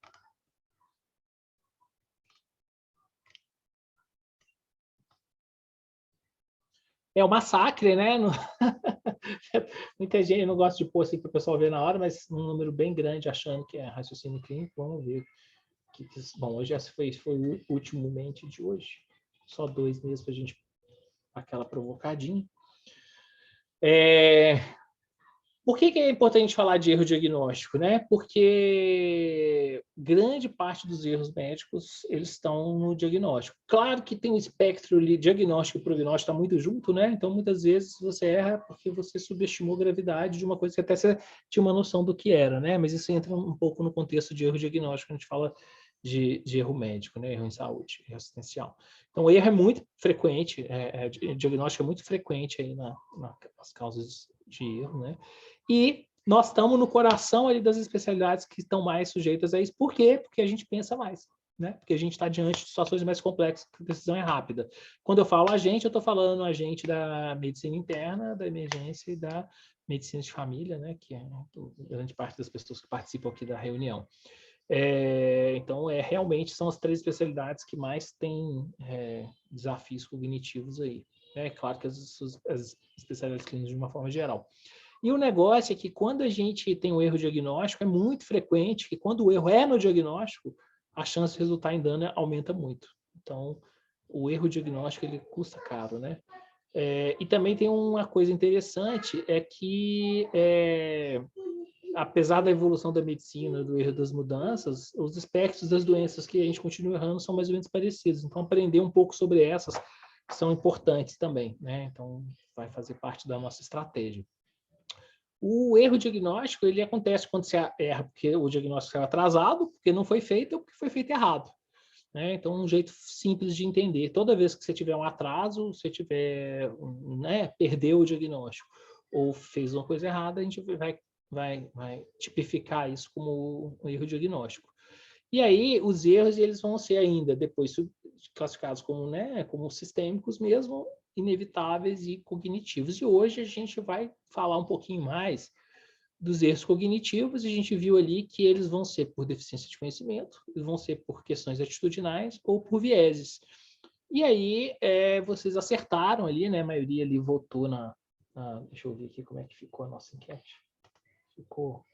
É um massacre, né? Muita gente não gosta de pôr assim para o pessoal ver na hora, mas um número bem grande achando que é raciocínio clínico. Vamos ver. Bom, hoje esse foi o último Mente de hoje. Só 2 mesmo para a gente aquela provocadinha. Por que é importante falar de erro diagnóstico, né? Porque grande parte dos erros médicos eles estão no diagnóstico. Claro que tem um espectro ali, diagnóstico e prognóstico está muito junto, né? Então muitas vezes você erra porque você subestimou a gravidade de uma coisa que até você tinha uma noção do que era, né? Mas isso entra um pouco no contexto de erro diagnóstico, quando a gente fala de erro médico, né? Erro em saúde, erro assistencial. Então o erro é muito frequente, diagnóstico é muito frequente aí nas causas de erro, né? E nós estamos no coração ali das especialidades que estão mais sujeitas a isso. Por quê? Porque a gente pensa mais, né? Porque a gente está diante de situações mais complexas, que a decisão é rápida. Quando eu falo a gente, eu estou falando a gente da medicina interna, da emergência e da medicina de família, né? Que é grande parte das pessoas que participam aqui da reunião. Então, realmente são as 3 especialidades que mais têm desafios cognitivos aí. É claro que as especialidades clínicas de uma forma geral. E o negócio é que quando a gente tem um erro diagnóstico, é muito frequente que quando o erro é no diagnóstico, a chance de resultar em dano aumenta muito. Então, o erro diagnóstico ele custa caro, né? E também tem uma coisa interessante, é que apesar da evolução da medicina, do erro das mudanças, os espectros das doenças que a gente continua errando são mais ou menos parecidos. Então, aprender um pouco sobre essas são importantes também, né? Então, vai fazer parte da nossa estratégia. O erro diagnóstico, ele acontece quando você erra porque o diagnóstico é atrasado, porque não foi feito ou porque foi feito errado. Né? Então, um jeito simples de entender. Toda vez que você tiver um atraso, você tiver, perdeu o diagnóstico ou fez uma coisa errada, a gente vai tipificar isso como um erro diagnóstico. E aí, os erros eles vão ser ainda depois classificados como sistêmicos mesmo, inevitáveis e cognitivos. E hoje a gente vai falar um pouquinho mais dos erros cognitivos, e a gente viu ali que eles vão ser por deficiência de conhecimento, eles vão ser por questões atitudinais ou por vieses. E aí, vocês acertaram ali, né? A maioria ali votou deixa eu ver aqui como é que ficou a nossa enquete. Ficou...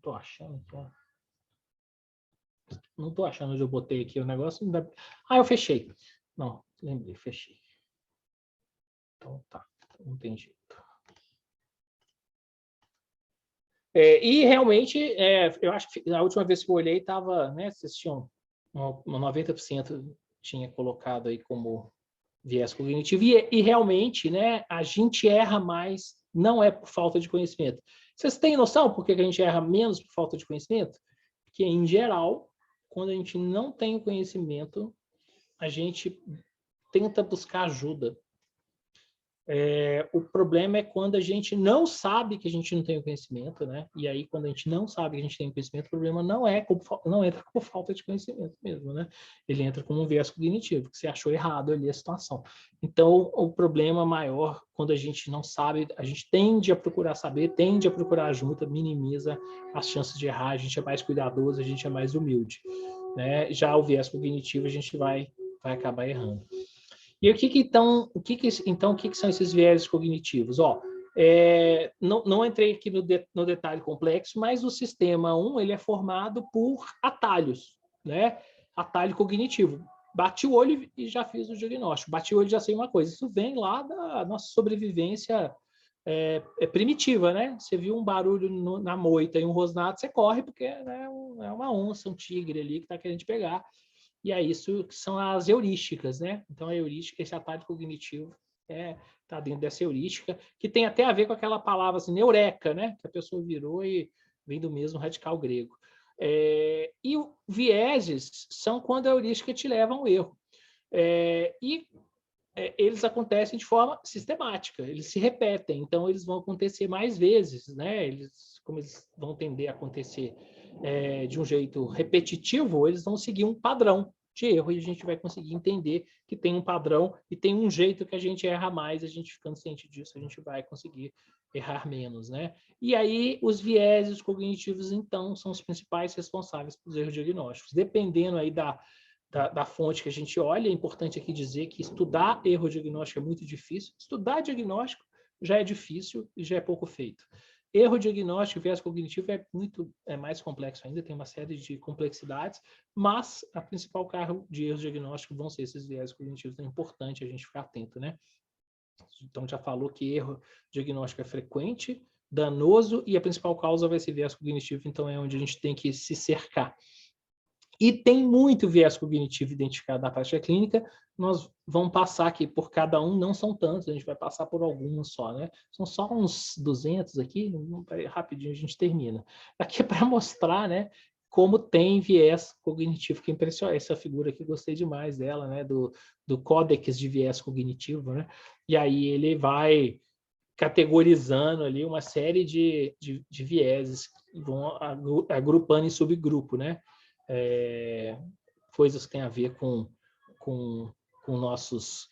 Tô achando que... Não tô achando onde eu botei aqui o negócio. Eu fechei. Não, lembrei, fechei. Então tá, não tem jeito. E realmente, eu acho que a última vez que eu olhei estava, né, vocês tinham 90% tinha colocado aí como viés cognitivo, e realmente, né, a gente erra mais, não é por falta de conhecimento. Vocês têm noção por que a gente erra menos por falta de conhecimento? Porque, em geral, quando a gente não tem o conhecimento, a gente tenta buscar ajuda. O problema é quando a gente não sabe que a gente não tem o conhecimento, né? E aí, quando a gente não sabe que a gente tem o conhecimento, o problema não entra por falta de conhecimento mesmo, né? Ele entra como um viés cognitivo, que você achou errado ali a situação. Então, o problema maior, quando a gente não sabe, a gente tende a procurar saber, tende a procurar ajuda, minimiza as chances de errar, a gente é mais cuidadoso, a gente é mais humilde, né? Já o viés cognitivo, a gente vai acabar errando. E o que são esses viéses cognitivos? Não entrei aqui no detalhe complexo, mas o sistema 1 ele é formado por atalhos, né? Atalho cognitivo. Bati o olho e já fiz o diagnóstico. Bati o olho e já sei uma coisa. Isso vem lá da nossa sobrevivência primitiva, né? Você viu um barulho na moita e um rosnado, você corre porque né, é uma onça, um tigre ali que está querendo te pegar. E é isso que são as heurísticas, né? Então, a heurística, esse atalho cognitivo, está dentro dessa heurística, que tem até a ver com aquela palavra assim, eureka, né? Que a pessoa virou e vem do mesmo radical grego. E vieses são quando a heurística te leva a um erro. Eles acontecem de forma sistemática, eles se repetem, então eles vão acontecer mais vezes, né? Como eles vão tender a acontecer de um jeito repetitivo, eles vão seguir um padrão de erro e a gente vai conseguir entender que tem um padrão e tem um jeito que a gente erra mais, a gente ficando ciente disso, a gente vai conseguir errar menos, né? E aí os vieses cognitivos, então, são os principais responsáveis pelos erros diagnósticos. Dependendo aí da fonte que a gente olha, é importante aqui dizer que estudar erro diagnóstico é muito difícil. Estudar diagnóstico já é difícil e já é pouco feito. Erro diagnóstico, viés cognitivo é mais complexo ainda, tem uma série de complexidades, mas a principal carga de erros diagnósticos vão ser esses viés cognitivos. É importante a gente ficar atento, né? Então, já falou que erro diagnóstico é frequente, danoso, e a principal causa vai ser viés cognitivo, então é onde a gente tem que se cercar. E tem muito viés cognitivo identificado na prática clínica, nós vamos passar aqui por cada um, não são tantos, a gente vai passar por alguns só, né? São só uns 200 aqui, rapidinho a gente termina. Aqui é para mostrar, né, como tem viés cognitivo, que impressiona. Essa figura aqui, gostei demais dela, né, do códex de viés cognitivo, né? E aí ele vai categorizando ali uma série de vieses, que vão agrupando em subgrupo, né? Coisas que têm a ver com nossos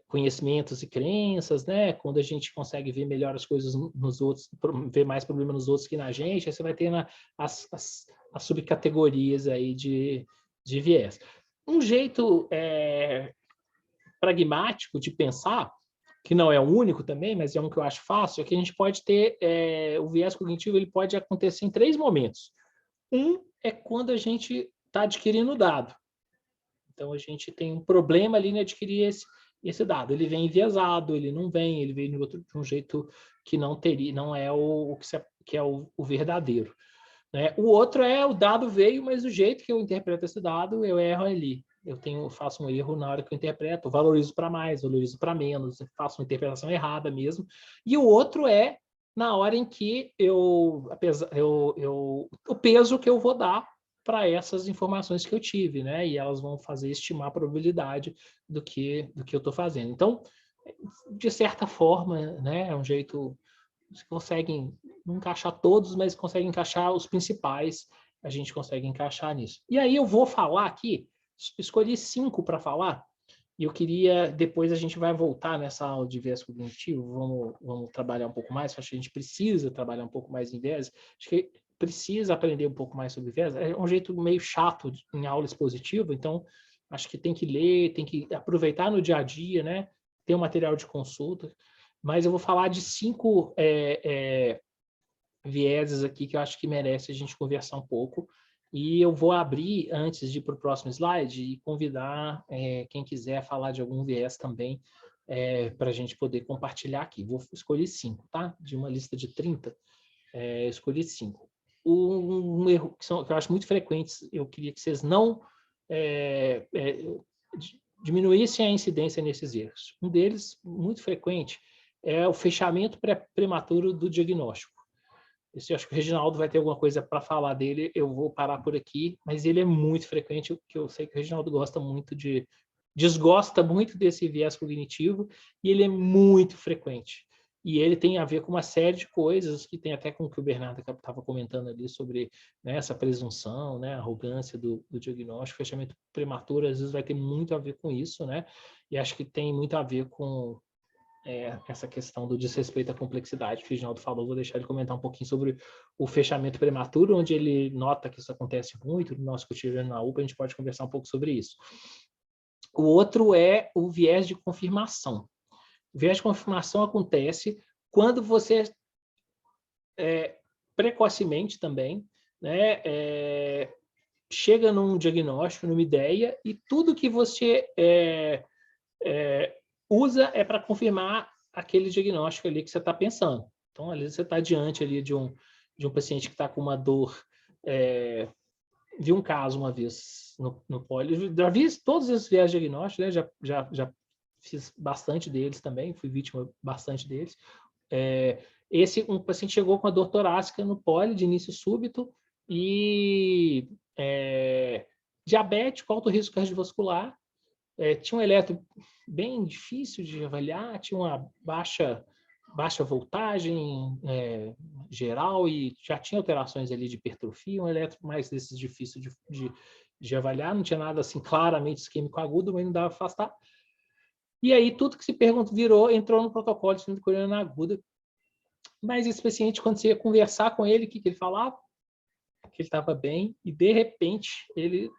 conhecimentos e crenças, né? Quando a gente consegue ver melhor as coisas nos outros, ver mais problema nos outros que na gente, aí você vai ter as subcategorias aí de viés. Um jeito pragmático de pensar, que não é o único também, mas é um que eu acho fácil, é que a gente pode ter o viés cognitivo, ele pode acontecer em 3 momentos. Um é quando a gente está adquirindo o dado. Então, a gente tem um problema ali em adquirir esse dado. Ele vem enviesado, ele não vem, ele vem de um jeito que não é que é o verdadeiro. Né? O outro é o dado veio, mas o jeito que eu interpreto esse dado, eu erro ali. Eu faço um erro na hora que eu interpreto, valorizo para mais, valorizo para menos, faço uma interpretação errada mesmo. E o outro é na hora em que o peso que eu vou dar para essas informações que eu tive, né? E elas vão fazer estimar a probabilidade do que eu estou fazendo. Então, de certa forma, né? É um jeito, vocês conseguem não encaixar todos, mas conseguem encaixar os principais, a gente consegue encaixar nisso. E aí eu vou falar aqui, escolhi 5 para falar, e eu queria, depois a gente vai voltar nessa aula de viés cognitivo, vamos trabalhar um pouco mais, acho que a gente precisa trabalhar um pouco mais em viés, acho que precisa aprender um pouco mais sobre viés, é um jeito meio chato em aula expositiva, então acho que tem que ler, tem que aproveitar no dia a dia, né? Ter um material de consulta, mas eu vou falar de 5 vieses aqui que eu acho que merece a gente conversar um pouco. E eu vou abrir, antes de ir para o próximo slide, e convidar quem quiser falar de algum viés também, para a gente poder compartilhar aqui. Vou escolher 5, tá? De uma lista de 30, eu escolhi 5. Um erro que eu acho muito frequente, eu queria que vocês não diminuíssem a incidência nesses erros. Um deles, muito frequente, é o fechamento prematuro do diagnóstico. Esse, eu acho que o Reginaldo vai ter alguma coisa para falar dele, eu vou parar por aqui, mas ele é muito frequente, que eu sei que o Reginaldo gosta muito de desgosta muito desse viés cognitivo e ele é muito frequente. E ele tem a ver com uma série de coisas que tem até com o que o Bernardo estava comentando ali sobre, né, essa presunção, né, a arrogância do diagnóstico, fechamento prematuro, às vezes vai ter muito a ver com isso, né? E acho que tem muito a ver com essa questão do desrespeito à complexidade que o Reginaldo falou. Vou deixar ele comentar um pouquinho sobre o fechamento prematuro, onde ele nota que isso acontece muito no nosso cotidiano na UPA, a gente pode conversar um pouco sobre isso. O outro é o viés de confirmação. O viés de confirmação acontece quando você, precocemente também, né, chega num diagnóstico, numa ideia, e tudo que você usa é para confirmar aquele diagnóstico ali que você está pensando. Então, às vezes, você está diante ali de um paciente que está com uma dor. Vi um caso uma vez no poli, já vi todos esses viés diagnósticos, né? Já fiz bastante deles também, fui vítima bastante deles. Um paciente chegou com a dor torácica no poli, de início súbito, e diabético, alto risco cardiovascular, tinha um eletro bem difícil de avaliar, tinha uma baixa voltagem geral e já tinha alterações ali de hipertrofia, um eletro mais desses difícil de avaliar, não tinha nada assim claramente isquêmico agudo, mas não dava para afastar. E aí tudo que se perguntou entrou no protocolo de síndrome coronariana aguda. Mas esse paciente, quando você ia conversar com ele, o que ele falava? Que ele estava bem, e de repente ele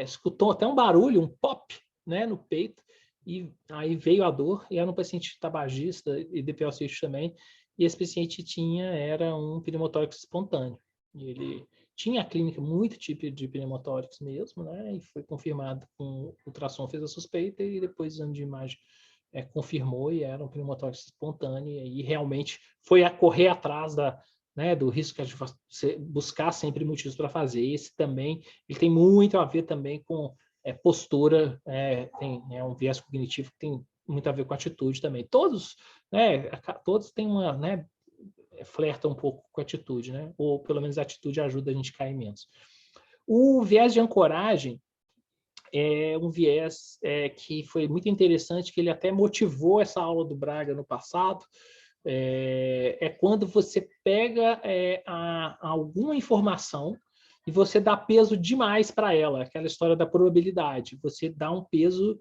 escutou até um barulho, um pop, né, no peito, e aí veio a dor, e era um paciente tabagista e DPLC também, e esse paciente era um pneumotórax espontâneo. E ele tinha a clínica muito típica de pneumotórax mesmo, né, e foi confirmado com ultrassom, fez a suspeita, e depois o exame de imagem confirmou, e era um pneumotórax espontâneo, e realmente foi a correr atrás do risco de você buscar sempre motivos para fazer. Esse também, ele tem muito a ver também com postura, um viés cognitivo que tem muito a ver com atitude também. Todos têm uma, flertam um pouco com atitude, né? Ou pelo menos a atitude ajuda a gente a cair menos. O viés de ancoragem é um viés que foi muito interessante, que ele até motivou essa aula do Braga no passado. Quando você pega alguma informação e você dá peso demais para ela, aquela história da probabilidade. Você dá um peso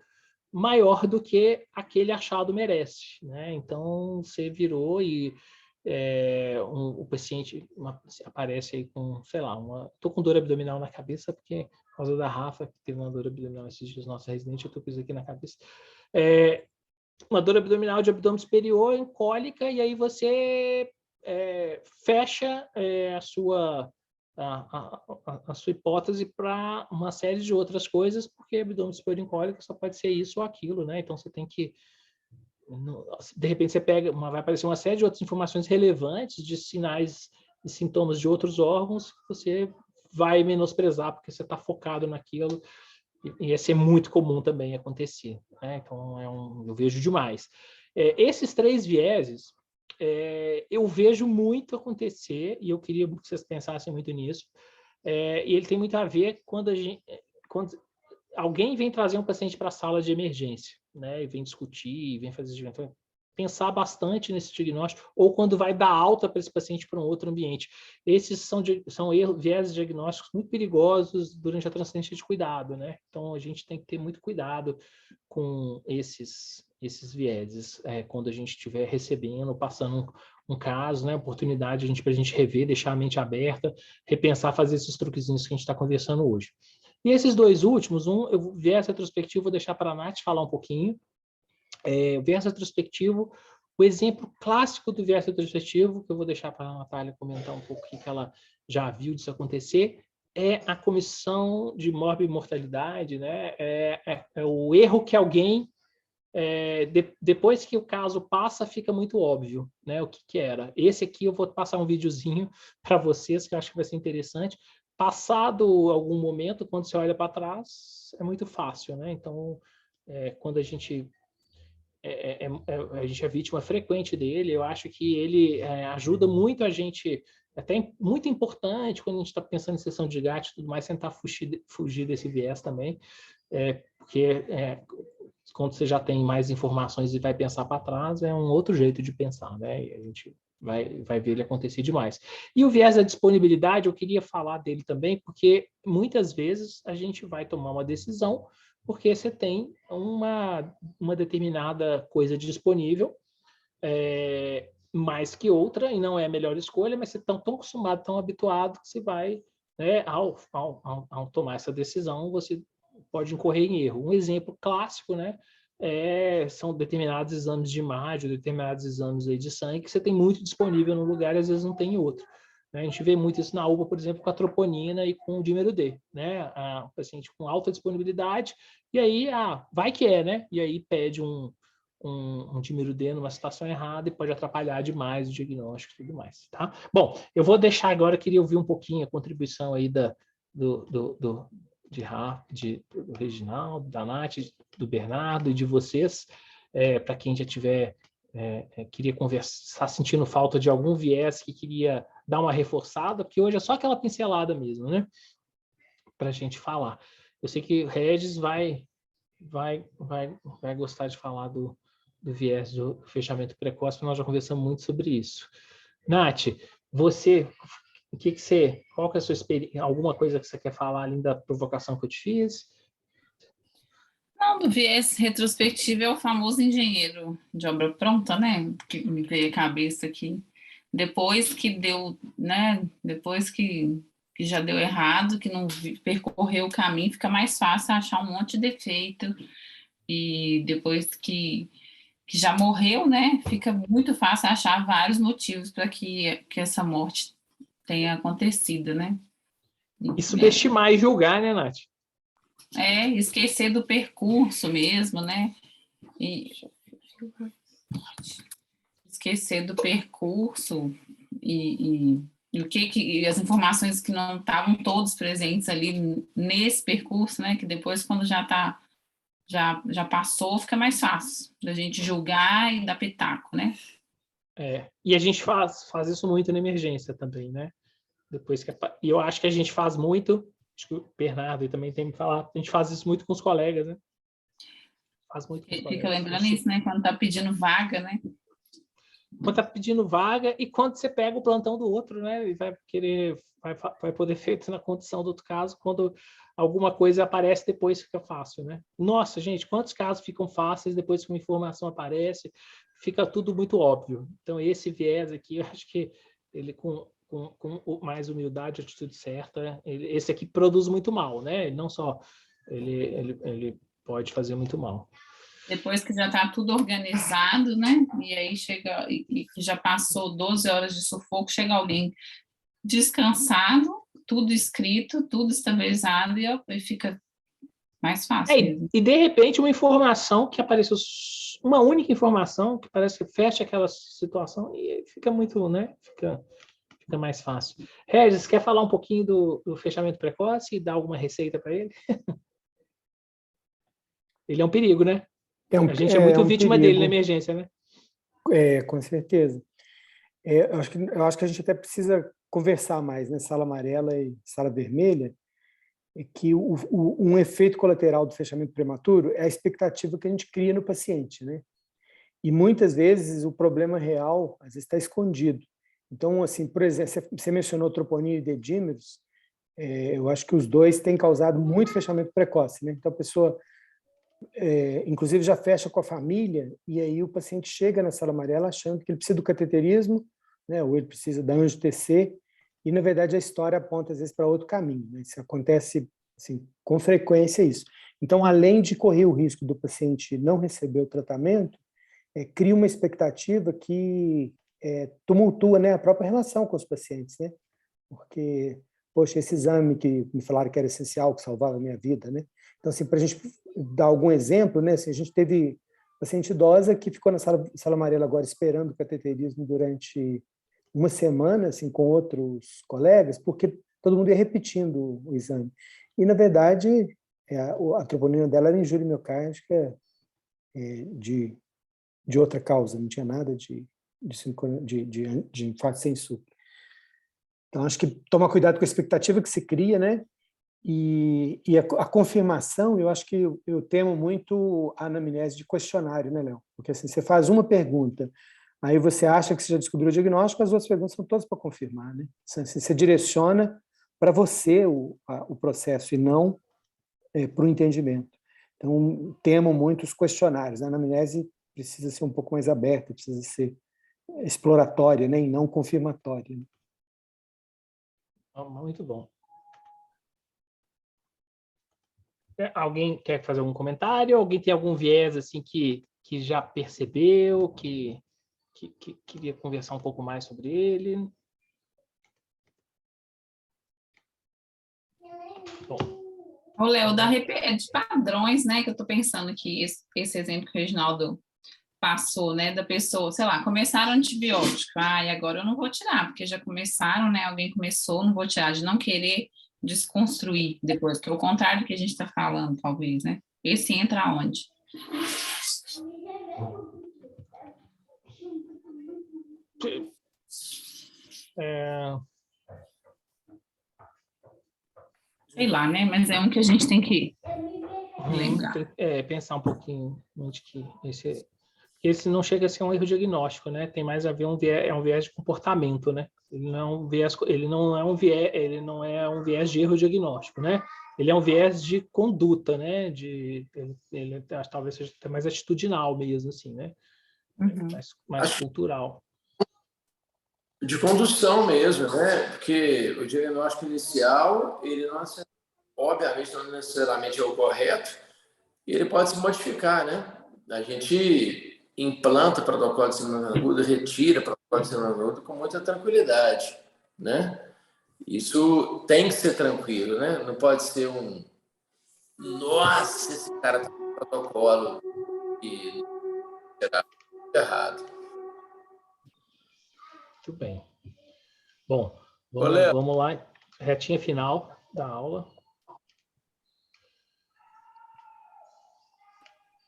maior do que aquele achado merece, né? Então, você virou e o paciente aparece aí com, sei lá, tô com dor abdominal na cabeça, porque por causa da Rafa, que teve uma dor abdominal esses dias, nossa residente, eu tô com isso aqui na cabeça. Uma dor abdominal de abdômen superior, em cólica, e aí você fecha a sua hipótese para uma série de outras coisas, porque abdômen superior em cólica só pode ser isso ou aquilo, né? Então você tem que, de repente você vai aparecer uma série de outras informações relevantes de sinais e sintomas de outros órgãos que você vai menosprezar porque você está focado naquilo. E ia ser muito comum também acontecer, né? Então, eu vejo demais. Esses três vieses, eu vejo muito acontecer, e eu queria que vocês pensassem muito nisso, e ele tem muito a ver quando alguém vem trazer um paciente para a sala de emergência, né? E vem discutir, vem fazer diagnóstico. Pensar bastante nesse diagnóstico, ou quando vai dar alta para esse paciente para um outro ambiente. Esses são viés diagnósticos muito perigosos durante a transferência de cuidado, né? Então, a gente tem que ter muito cuidado com esses vieses, quando a gente estiver recebendo, passando um caso, né? Oportunidade para a gente rever, deixar a mente aberta, repensar, fazer esses truquezinhos que a gente está conversando hoje. E esses dois últimos, o viés retrospectivo, vou deixar para a Nath falar um pouquinho. O viés retrospectivo, o exemplo clássico do viés retrospectivo, que eu vou deixar para a Natália comentar um pouco o que ela já viu disso acontecer, é a comissão de morbimortalidade, né? O erro que alguém, depois que o caso passa, fica muito óbvio, né? O que era. Esse aqui eu vou passar um videozinho para vocês, que eu acho que vai ser interessante. Passado algum momento, quando você olha para trás, é muito fácil, né? Então, quando a gente é vítima frequente dele, eu acho que ele ajuda muito a gente, até muito importante quando a gente está pensando em sessão de GAT e tudo mais, tentar fugir desse viés também, porque quando você já tem mais informações e vai pensar para trás, é um outro jeito de pensar, né? E a gente vai ver ele acontecer demais. E o viés da disponibilidade, eu queria falar dele também, porque muitas vezes a gente vai tomar uma decisão porque você tem uma determinada coisa disponível, mais que outra, e não é a melhor escolha, mas você está tão acostumado, tão habituado, que você vai, né, ao tomar essa decisão, você pode incorrer em erro. Um exemplo clássico, né, são determinados exames de imagem, determinados exames aí de sangue, que você tem muito disponível num lugar e às vezes não tem em outro. Né? A gente vê muito isso na UPA, por exemplo, com a troponina e com o dímero D, né? O paciente com alta disponibilidade, e aí, vai que né? E aí pede um dímero D numa situação errada e pode atrapalhar demais o diagnóstico e tudo mais, tá? Bom, eu vou deixar agora, queria ouvir um pouquinho a contribuição aí do Reginaldo, da Nath, do Bernardo e de vocês, para quem já tiver, queria conversar, sentindo falta de algum viés que queria dar uma reforçada, porque hoje é só aquela pincelada mesmo, né? Para a gente falar. Eu sei que o Regis vai gostar de falar do viés do fechamento precoce, porque nós já conversamos muito sobre isso. Nath, você... qual que é a sua experiência? Alguma coisa que você quer falar além da provocação que eu te fiz? Não, do viés retrospectivo é o famoso engenheiro de obra pronta, né? Que me veio à cabeça aqui. Depois que deu, né? Depois que já deu errado, que não percorreu o caminho, fica mais fácil achar um monte de defeito. E depois que já morreu, né? Fica muito fácil achar vários motivos para que essa morte tenha acontecido, né? E subestimar e julgar, né, Nath? Esquecer do percurso mesmo, né? E esquecer do percurso e o que as informações que não estavam todos presentes ali nesse percurso, né? Que depois, quando já passou, fica mais fácil da gente julgar e dar pitaco, né? E a gente faz isso muito na emergência também, né? E eu acho que a gente faz muito, acho que o Bernardo também tem que falar, a gente faz isso muito com os colegas, né? Faz muito com os colegas. Fica lembrando isso, né? Quando tá pedindo vaga, né? Quando tá pedindo vaga e quando você pega o plantão do outro, né? E vai poder feito na condição do outro caso, quando alguma coisa aparece, depois fica fácil, né? Nossa, gente, quantos casos ficam fáceis depois que uma informação aparece? Fica tudo muito óbvio. Então, esse viés aqui, eu acho que ele com mais humildade, atitude certa, esse aqui produz muito mal, né? Ele não só ele pode fazer muito mal. Depois que já está tudo organizado, né? E aí chega, e já passou 12 horas de sufoco, chega alguém descansado, tudo escrito, tudo estabilizado, e fica mais fácil. E de repente uma informação que apareceu, uma única informação que parece que fecha aquela situação e fica muito, né? Fica mais fácil. Regis, quer falar um pouquinho do fechamento precoce e dar alguma receita para ele? Ele é um perigo, né? A gente é muito vítima dele na emergência, né? Com certeza. Eu acho que a gente até precisa conversar mais, né? Sala amarela e sala vermelha, que um efeito colateral do fechamento prematuro é a expectativa que a gente cria no paciente, né? E muitas vezes o problema real, às vezes, está escondido. Então, assim, por exemplo, você mencionou troponina e dedímeros, eu acho que os dois têm causado muito fechamento precoce, né? Então, a pessoa, inclusive, já fecha com a família, e aí o paciente chega na sala amarela achando que ele precisa do cateterismo, né? Ou ele precisa da angio-TC, e, na verdade, a história aponta, às vezes, para outro caminho, né? Isso acontece, assim, com frequência, isso. Então, além de correr o risco do paciente não receber o tratamento, cria uma expectativa que tumultua, né, a própria relação com os pacientes, né? Porque, poxa, esse exame que me falaram que era essencial, que salvava a minha vida, né? Então, assim, para a gente dar algum exemplo, né, assim, a gente teve paciente idosa que ficou na sala amarela agora esperando o cateterismo durante uma semana, assim, com outros colegas, porque todo mundo ia repetindo o exame. E, na verdade, a troponina dela era injúria miocárdica de outra causa, não tinha nada de infarto sem insulto. Então, acho que tomar cuidado com a expectativa que se cria, né? E a confirmação, eu acho que eu temo muito a anamnese de questionário, né, Léo? Porque assim, você faz uma pergunta, aí você acha que você já descobriu o diagnóstico, as outras perguntas são todas para confirmar, né? Assim, você direciona para você o processo e não para o entendimento. Então, temo muito os questionários. A anamnese precisa ser um pouco mais aberta, precisa ser exploratória, né, e não confirmatória. Muito bom. Alguém quer fazer algum comentário? Alguém tem algum viés assim que já percebeu, que queria conversar um pouco mais sobre ele? Bom. Ô, Léo, de padrões, né, que eu estou pensando aqui, esse exemplo que o Reginaldo passou, né, da pessoa, sei lá, começaram antibiótico, e agora eu não vou tirar, porque já começaram, né, alguém começou, não vou tirar, de não querer desconstruir depois, que é o contrário do que a gente está falando, talvez, né? Esse entra aonde? Sei lá, né? Mas é um que a gente tem que lembrar. Pensar um pouquinho de que esse não chega a ser um erro diagnóstico, né? Tem mais a ver um viés de comportamento, né? Ele não é um viés de erro diagnóstico, né? Ele é um viés de conduta, né? Ele talvez seja até mais atitudinal mesmo, assim, né? Uhum. Mais cultural. De condução mesmo, né? Porque o diagnóstico inicial, ele não, obviamente, não necessariamente é o correto, e ele pode se modificar, né? A gente implanta protocolo de síndrome aguda, retira protocolo de síndrome aguda com muita tranquilidade, né? Isso tem que ser tranquilo, né? Não pode ser nossa, esse cara tá com protocolo e será errado. Muito bem. Bom, vamos lá. Retinha final da aula.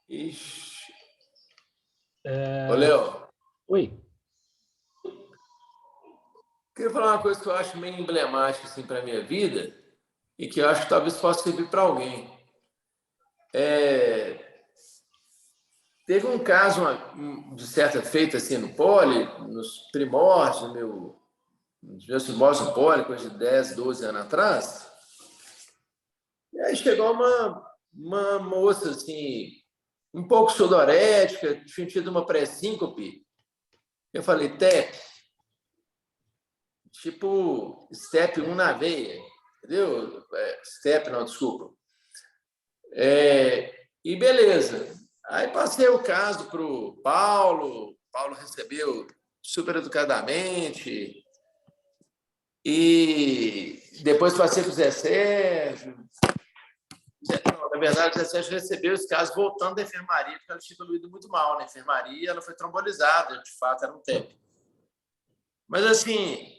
Ixi. Ô, Léo. Oi. Queria falar uma coisa que eu acho meio emblemática assim, para a minha vida e que eu acho que talvez possa servir para alguém. Teve um caso, de certa feita, assim, no poli, nos primórdios, nos meus primórdios no poli, coisa de 10, 12 anos atrás. E aí chegou uma moça, assim, um pouco sudorética, tinha tido uma pré-síncope. Eu falei, TEP, tipo step 1 na veia, entendeu? Step, não, desculpa. E beleza. Aí passei o caso para o Paulo. Paulo recebeu super educadamente. E depois passei para o Zé Sérgio. Não, na verdade, o Zé Sérgio recebeu esse caso voltando da enfermaria, porque ela tinha evoluído muito mal na enfermaria e ela foi trombolizada. De fato, era um TEP. Mas, assim,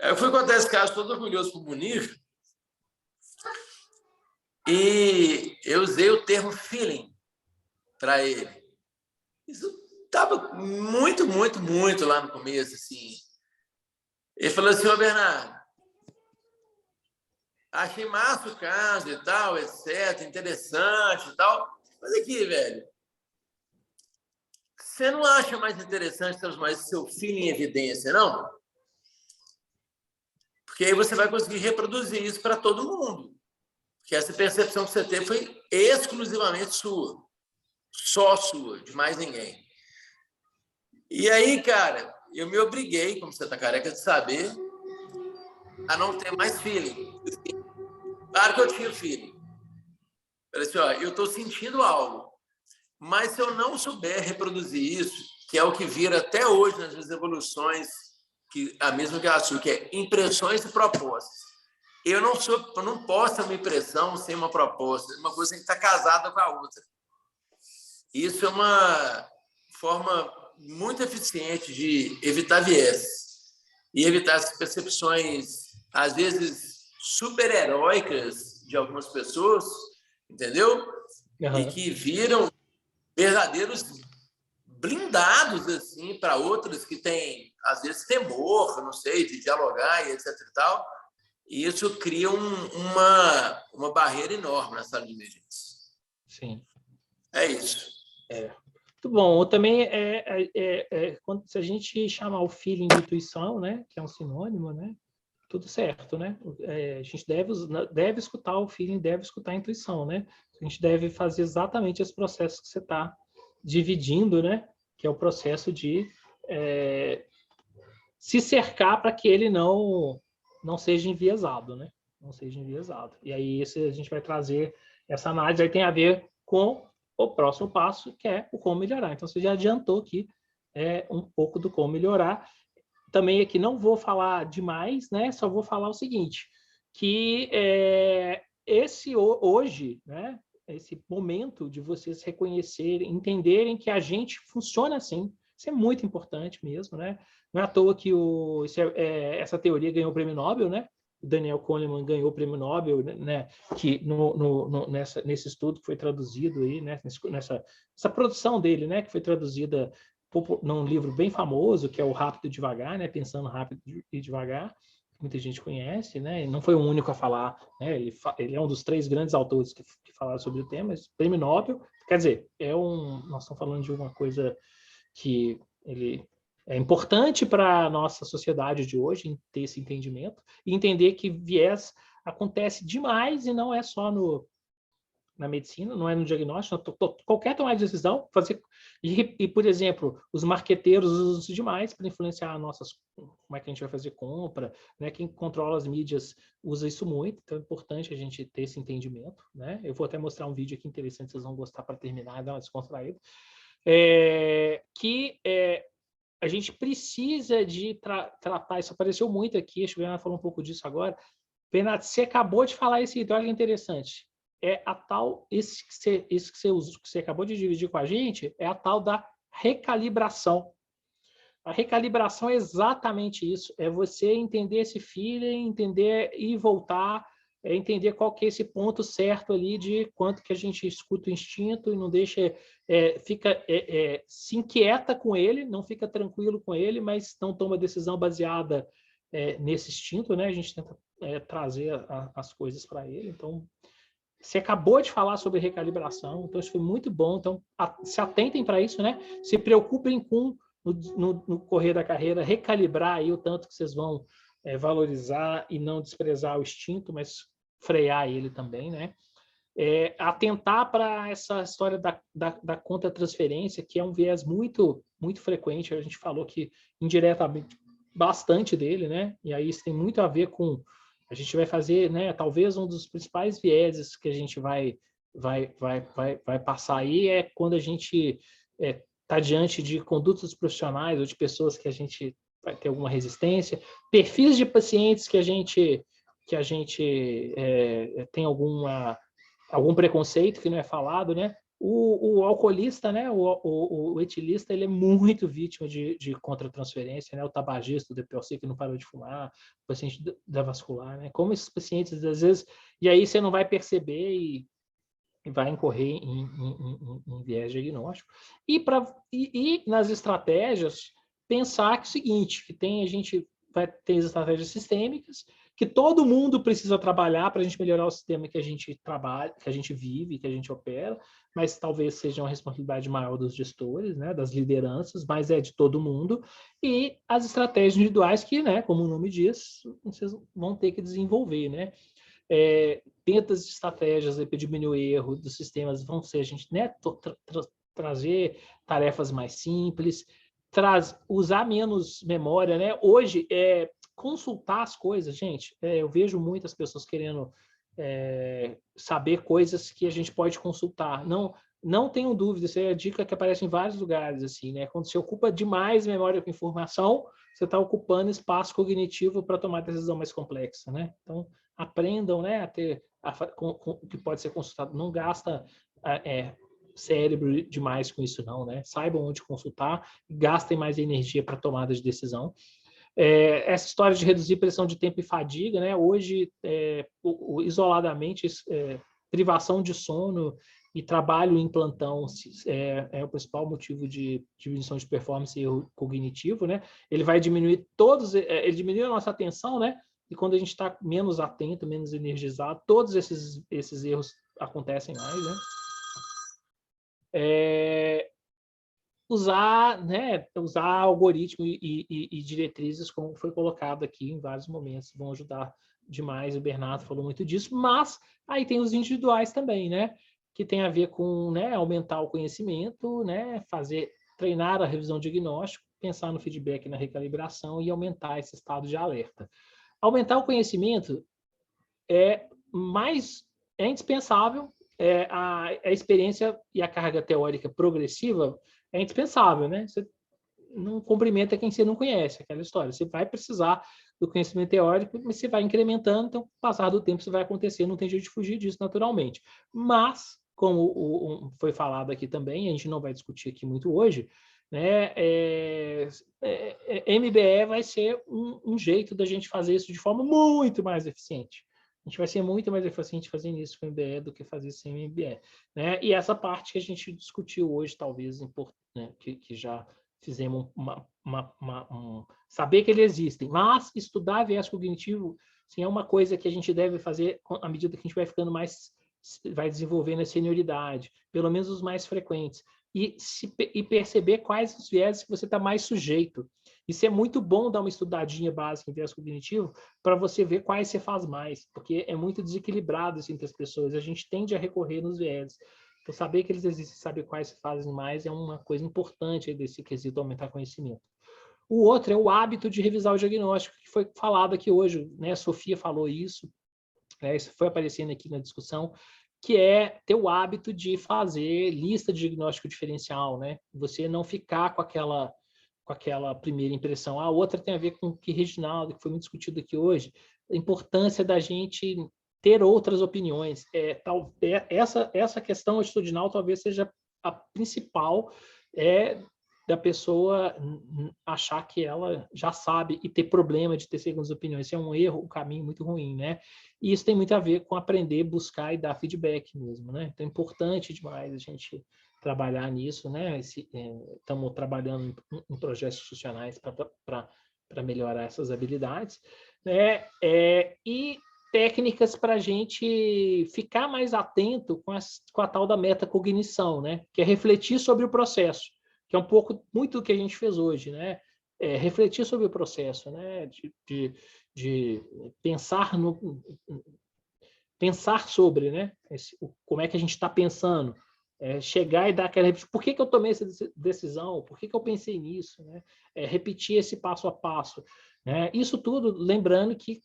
eu fui contar esse caso todo orgulhoso para o Munir. E eu usei o termo feeling para ele. Isso estava muito, muito, muito lá no começo, assim. Ele falou assim, ô Bernardo, achei massa o caso e tal, etc, interessante e tal. Mas aqui, velho, você não acha mais interessante transformar esse seu feeling em evidência, não? Porque aí você vai conseguir reproduzir isso para todo mundo. Porque essa percepção que você teve foi exclusivamente sua. Só sua, de mais ninguém. E aí, cara, eu me obriguei, como você está careca de saber, a não ter mais feeling. Claro que eu tinha feeling. Falei assim, ó, eu estou sentindo algo, mas se eu não souber reproduzir isso, que é o que vira até hoje nas evoluções, a mesma que a sua, que é impressões e propostas. Eu não posso ter uma impressão sem uma proposta. Uma coisa tem que estar casada com a outra. Isso é uma forma muito eficiente de evitar viés e evitar as percepções, às vezes, super-heróicas de algumas pessoas, entendeu? Uhum. E que viram verdadeiros blindados assim para outras que têm, às vezes, temor, não sei, de dialogar e etc e tal. E isso cria uma barreira enorme na sala de emergência. Sim. É isso. Muito bom. Também quando, se a gente chamar o feeling de intuição, né, que é um sinônimo, né, tudo certo, né? A gente deve escutar o feeling, deve escutar a intuição, né? A gente deve fazer exatamente esse processo que você está dividindo, né? Que é o processo de se cercar para que ele não seja enviesado, né? Não seja enviesado. E aí a gente vai trazer essa análise, aí tem a ver com o próximo passo, que é o como melhorar. Então, você já adiantou aqui um pouco do como melhorar. Também aqui não vou falar demais, né? Só vou falar o seguinte, que hoje, né? Esse momento de vocês reconhecerem, entenderem que a gente funciona assim, isso é muito importante mesmo, né? Não é à toa que essa teoria ganhou o prêmio Nobel, né? O Daniel Kahneman ganhou o prêmio Nobel, né? Que nesse estudo que foi traduzido aí, né? Nessa produção dele, né? Que foi traduzida num livro bem famoso, que é o Rápido e Devagar, né? Pensando Rápido e Devagar, muita gente conhece, né? Não foi o único a falar, né? Ele é um dos 3 grandes autores que falaram sobre o tema, prêmio Nobel, quer dizer, nós estamos falando de uma coisa que ele é importante para a nossa sociedade de hoje, ter esse entendimento, e entender que viés acontece demais e não é só na medicina, não é no diagnóstico, qualquer tomada de decisão, e, por exemplo, os marqueteiros usam isso demais para influenciar como é que a gente vai fazer compra, né? Quem controla as mídias usa isso muito, então é importante a gente ter esse entendimento, né? Eu vou até mostrar um vídeo aqui interessante, vocês vão gostar para terminar, dar uma descontraída, a gente precisa de tratar, isso apareceu muito aqui, acho que o Bernardo falou um pouco disso agora. Bernardo, você acabou de falar esse item, olha que interessante. Isso que você acabou de dividir com a gente, é a tal da recalibração. A recalibração é exatamente isso, é você entender esse feeling, entender e voltar, entender qual que é esse ponto certo ali de quanto que a gente escuta o instinto e não deixa, se inquieta com ele, não fica tranquilo com ele, mas não toma decisão baseada nesse instinto, né? A gente tenta trazer as coisas para ele. Então, você acabou de falar sobre recalibração, então isso foi muito bom. Então, se atentem para isso, né? Se preocupem com, no correr da carreira, recalibrar aí o tanto que vocês vão valorizar e não desprezar o instinto, mas frear ele também, né? Atentar para essa história da contra-transferência, que é um viés muito, muito frequente. A gente falou que indiretamente bastante dele, né? E aí isso tem muito a ver com... A gente vai fazer, né? Talvez um dos principais vieses que a gente vai passar aí é quando a gente está diante de condutas profissionais ou de pessoas que a gente vai ter alguma resistência, perfis de pacientes que a gente tem algum preconceito que não é falado, né? O alcoolista, né? O etilista, ele é muito vítima de contra-transferência, né? O tabagista, o DPOC que não parou de fumar, o paciente da vascular, né? Como esses pacientes, às vezes... E aí você não vai perceber e vai incorrer em viés diagnóstico. E nas estratégias, pensar que é o seguinte, a gente vai ter as estratégias sistêmicas, que todo mundo precisa trabalhar para a gente melhorar o sistema que a gente trabalha, que a gente vive, que a gente opera, mas talvez seja uma responsabilidade maior dos gestores, né, das lideranças, mas é de todo mundo, e as estratégias individuais que, né, como o nome diz, vocês vão ter que desenvolver, né? Dentro das estratégias para diminuir o erro dos sistemas vão ser a gente, né, trazer tarefas mais simples, usar menos memória, né? Hoje, consultar as coisas, gente, eu vejo muitas pessoas querendo saber coisas que a gente pode consultar. Não tenham dúvida, isso é a dica que aparece em vários lugares, assim, né? Quando você ocupa demais memória com informação, você está ocupando espaço cognitivo para tomar decisão mais complexa, né? Então, aprendam, né, a ter o que pode ser consultado. Não gasta cérebro demais com isso, não, né? Saibam onde consultar, gastem mais energia para tomada de decisão. Essa história de reduzir pressão de tempo e fadiga, né? Hoje, isoladamente, privação de sono e trabalho em plantão é o principal motivo de diminuição de performance e erro cognitivo, né? Ele vai diminuir ele diminui a nossa atenção, né? e quando a gente está menos atento, menos energizado, todos esses erros acontecem mais, né? Usar algoritmo e diretrizes, como foi colocado aqui em vários momentos, vão ajudar demais. O Bernardo falou muito disso, mas aí tem os individuais também, né? Que tem a ver com, né, aumentar o conhecimento, né, treinar a revisão diagnóstica, pensar no feedback, na recalibração e aumentar esse estado de alerta. Aumentar o conhecimento é indispensável. A experiência e a carga teórica progressiva é indispensável, né? Você não cumprimenta quem você não conhece, aquela história. Você vai precisar do conhecimento teórico, mas você vai incrementando, então, com o passar do tempo, isso vai acontecer, não tem jeito de fugir disso naturalmente. Mas, como foi falado aqui também, a gente não vai discutir aqui muito hoje, né? MBE vai ser um jeito da gente fazer isso de forma muito mais eficiente. A gente vai ser muito mais eficiente fazendo isso com MBE do que fazer sem MBE, né? E essa parte que a gente discutiu hoje, talvez, né, que já fizemos saber que eles existem, mas estudar viés cognitivo, sim, é uma coisa que a gente deve fazer à medida que a gente vai ficando vai desenvolvendo a senioridade, pelo menos os mais frequentes, e perceber quais os viés que você está mais sujeito. Isso é muito bom dar uma estudadinha básica em viés cognitivo para você ver quais você faz mais, porque é muito desequilibrado isso entre as pessoas. A gente tende a recorrer nos viés. Então, saber que eles existem, saber quais se fazem mais, é uma coisa importante desse quesito aumentar conhecimento. O outro é o hábito de revisar o diagnóstico, que foi falado aqui hoje, né? A Sofia falou isso, né? Isso foi aparecendo aqui na discussão, que é ter o hábito de fazer lista de diagnóstico diferencial, né? Você não ficar com aquela primeira impressão. A outra tem a ver com o que Reginaldo, que foi muito discutido aqui hoje, a importância da gente ter outras opiniões. Essa questão atitudinal talvez seja a principal, da pessoa achar que ela já sabe e ter problema de ter segundas opiniões. Isso é um erro, um caminho muito ruim, né? E isso tem muito a ver com aprender, buscar e dar feedback mesmo, né? Então é importante demais a gente trabalhar nisso, né? Estamos trabalhando em projetos institucionais para melhorar essas habilidades, né? E técnicas para a gente ficar mais atento com a tal da metacognição, né? Que é refletir sobre o processo, que é um pouco, muito do que a gente fez hoje, né? Refletir sobre o processo, né? De pensar sobre, né? Como é que a gente está pensando, chegar e dar aquela repetição. Por que eu tomei essa decisão? Por que eu pensei nisso? Né? Repetir esse passo a passo. Né? Isso tudo, lembrando que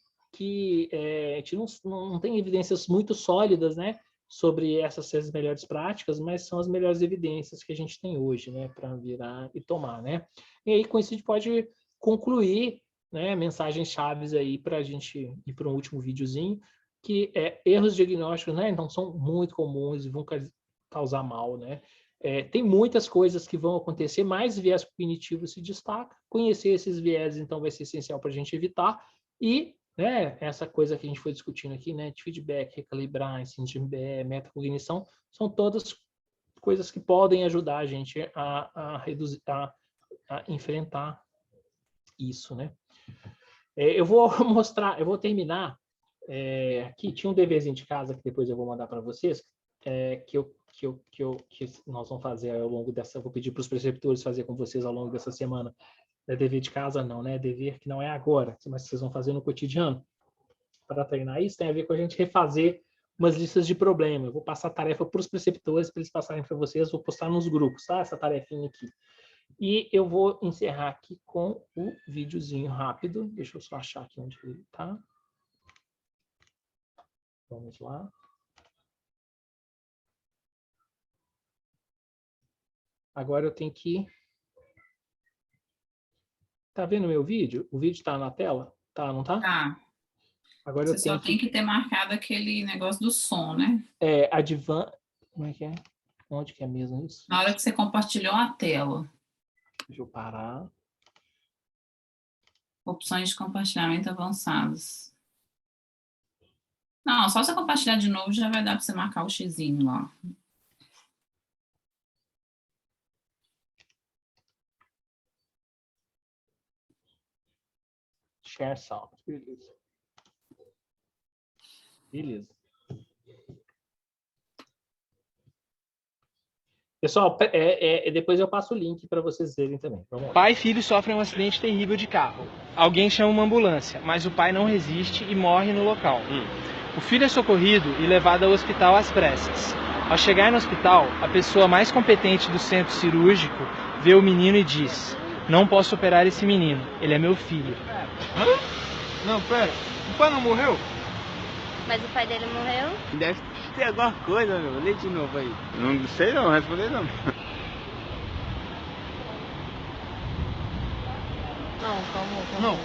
a gente não tem evidências muito sólidas, né, sobre essas melhores práticas, mas são as melhores evidências que a gente tem hoje, né, para virar e tomar, né? E aí, com isso, a gente pode concluir, né, mensagens chaves aí para a gente ir para um último videozinho, que erros diagnósticos, né, então são muito comuns e vão causar mal, né? Tem muitas coisas que vão acontecer, mas viés cognitivo se destaca. Conhecer esses viés, então, vai ser essencial para a gente evitar. E, né, essa coisa que a gente foi discutindo aqui, né, de feedback, recalibrar, ensino de MBE, metacognição, são todas coisas que podem ajudar a gente a reduzir, a enfrentar isso, né? Eu vou mostrar, eu vou terminar. Aqui tinha um deverzinho de casa que depois eu vou mandar para vocês, que nós vamos fazer ao longo dessa. Vou pedir para os preceptores fazer com vocês ao longo dessa semana. É dever de casa, não, né? Dever que não é agora, mas vocês vão fazer no cotidiano. Para treinar isso, tem a ver com a gente refazer umas listas de problema. Eu vou passar a tarefa para os preceptores, para eles passarem para vocês, vou postar nos grupos, tá? Essa tarefinha aqui. E eu vou encerrar aqui com o videozinho rápido. Deixa eu só achar aqui onde ele está. Vamos lá. Agora eu tenho que... Tá vendo o meu vídeo? O vídeo está na tela? Tá, não tá? Tá. Agora Você eu tenho só tem que ter marcado aquele negócio do som, né? Como é que é? Onde que é mesmo isso? Na hora que você compartilhou a tela. Deixa eu parar. Opções de compartilhamento avançadas. Não, só você compartilhar de novo já vai dar para você marcar o xizinho lá. Share sound. Beleza. Beleza. Pessoal, depois eu passo o link para vocês verem também. Vamos lá. Pai e filho sofrem um acidente terrível de carro. Alguém chama uma ambulância, mas o pai não resiste e morre no local. O filho é socorrido e levado ao hospital às pressas. Ao chegar no hospital, a pessoa mais competente do centro cirúrgico vê o menino e diz: "Não posso operar esse menino, ele é meu filho." Hã? Não, pera, o pai não morreu? Mas o pai dele morreu? Deve ter alguma coisa, meu. Lê de novo aí. Não sei não, responder não. Não, calma. Não.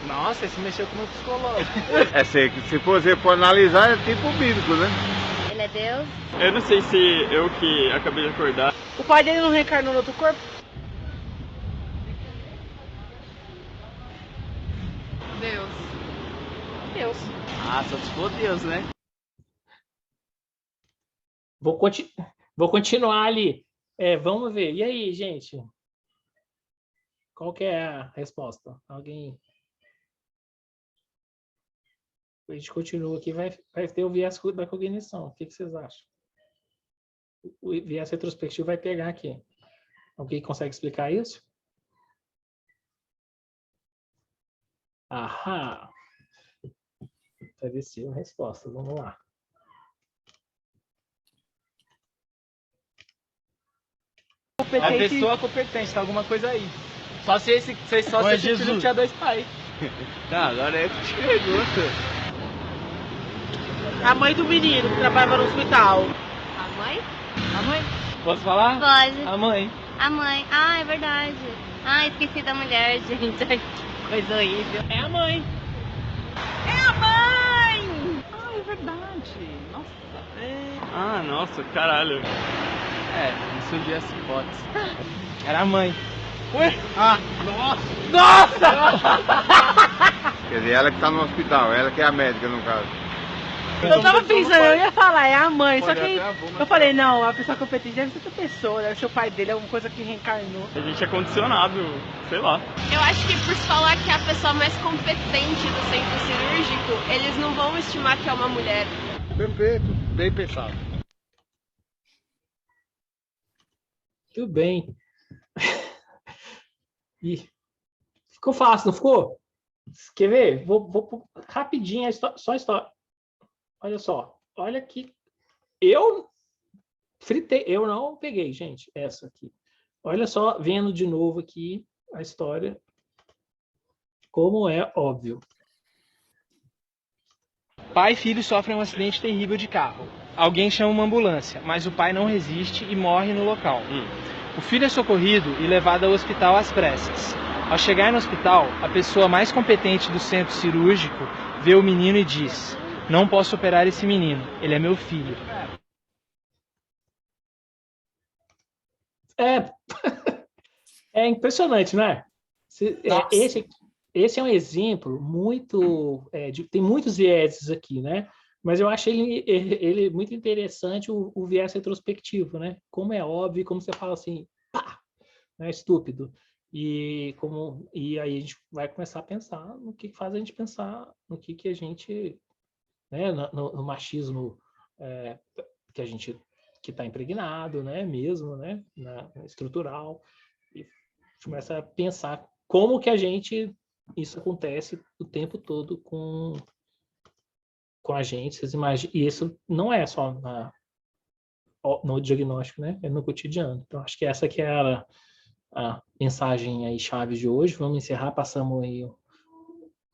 Nossa, esse mexeu com o meu psicológico. Se você for analisar, é tipo bíblico, né? Ele é Deus? Eu não sei se eu que acabei de acordar. O pai dele não reencarnou no outro corpo? Deus. Deus. Ah, só se for Deus, né? Vou continuar ali. Vamos ver. E aí, gente? Qual que é a resposta? Alguém? A gente continua aqui, vai ter o viés da cognição. O que vocês acham? O viés retrospectivo vai pegar aqui. Alguém consegue explicar isso? Ahá! Apareceu a resposta. Vamos lá. A pessoa competente, tá alguma coisa aí. Só se esse filho tinha 2 pais. Tá, agora é que te pergunta. A mãe do menino que trabalhava no hospital. A mãe? A mãe? Posso falar? Pode. A mãe. A mãe. Ah, é verdade. Ah, esqueci da mulher, gente. Ai, que coisa horrível. É a mãe. É a mãe! Ah, é verdade. Nossa. Ah, nossa, caralho. Não surgiu essa hipótese. Era a mãe. Ué? Ah, Nossa! quer dizer, ela que tá no hospital, ela que é a médica no caso. Eu tava pensando, eu ia falar, é a mãe, só Pode que até avô, mas eu falei, não, a pessoa competente deve ser outra pessoa, deve ser o pai dele, alguma coisa que reencarnou. A gente é condicionado, sei lá. Eu acho que por se falar que é a pessoa mais competente do centro cirúrgico, eles não vão estimar que é uma mulher. Perfeito, bem pensado. Tudo bem. E ficou fácil, não ficou? Quer ver? Vou rapidinho, só a história. Olha só, olha aqui. Eu fritei, eu não peguei, gente, essa aqui. Olha só, vendo de novo aqui a história, como é óbvio. Pai e filho sofrem um acidente terrível de carro. Alguém chama uma ambulância, mas o pai não resiste e morre no local. O filho é socorrido e levado ao hospital às pressas. Ao chegar no hospital, a pessoa mais competente do centro cirúrgico vê o menino e diz: "Não posso operar esse menino, ele é meu filho." É impressionante, não é? Esse é um exemplo muito... tem muitos vieses aqui, né? Mas eu acho ele muito interessante, o viés retrospectivo, né? Como é óbvio, como você fala assim, pá, né? Estúpido. E aí a gente vai começar a pensar no que faz a gente pensar, no que a gente... Né? No machismo que a gente... que está impregnado, né? Mesmo, né? Estrutural. E a gente começa a pensar como que isso acontece o tempo todo com a gente, vocês imaginam, e isso não é só no diagnóstico, né? É no cotidiano. Então, acho que essa que é a mensagem aí chave de hoje. Vamos encerrar, passamos aí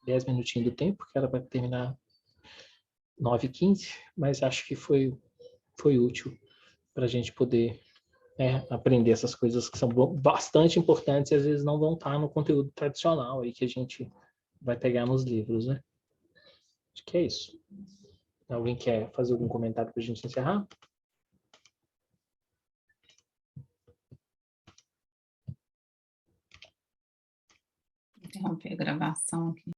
10 minutinhos do tempo, que era para terminar 9h15, mas acho que foi útil para a gente poder aprender essas coisas que são bastante importantes e às vezes não vão estar no conteúdo tradicional aí que a gente vai pegar nos livros, né? Acho que é isso. Alguém quer fazer algum comentário para a gente encerrar? Interromper a gravação aqui.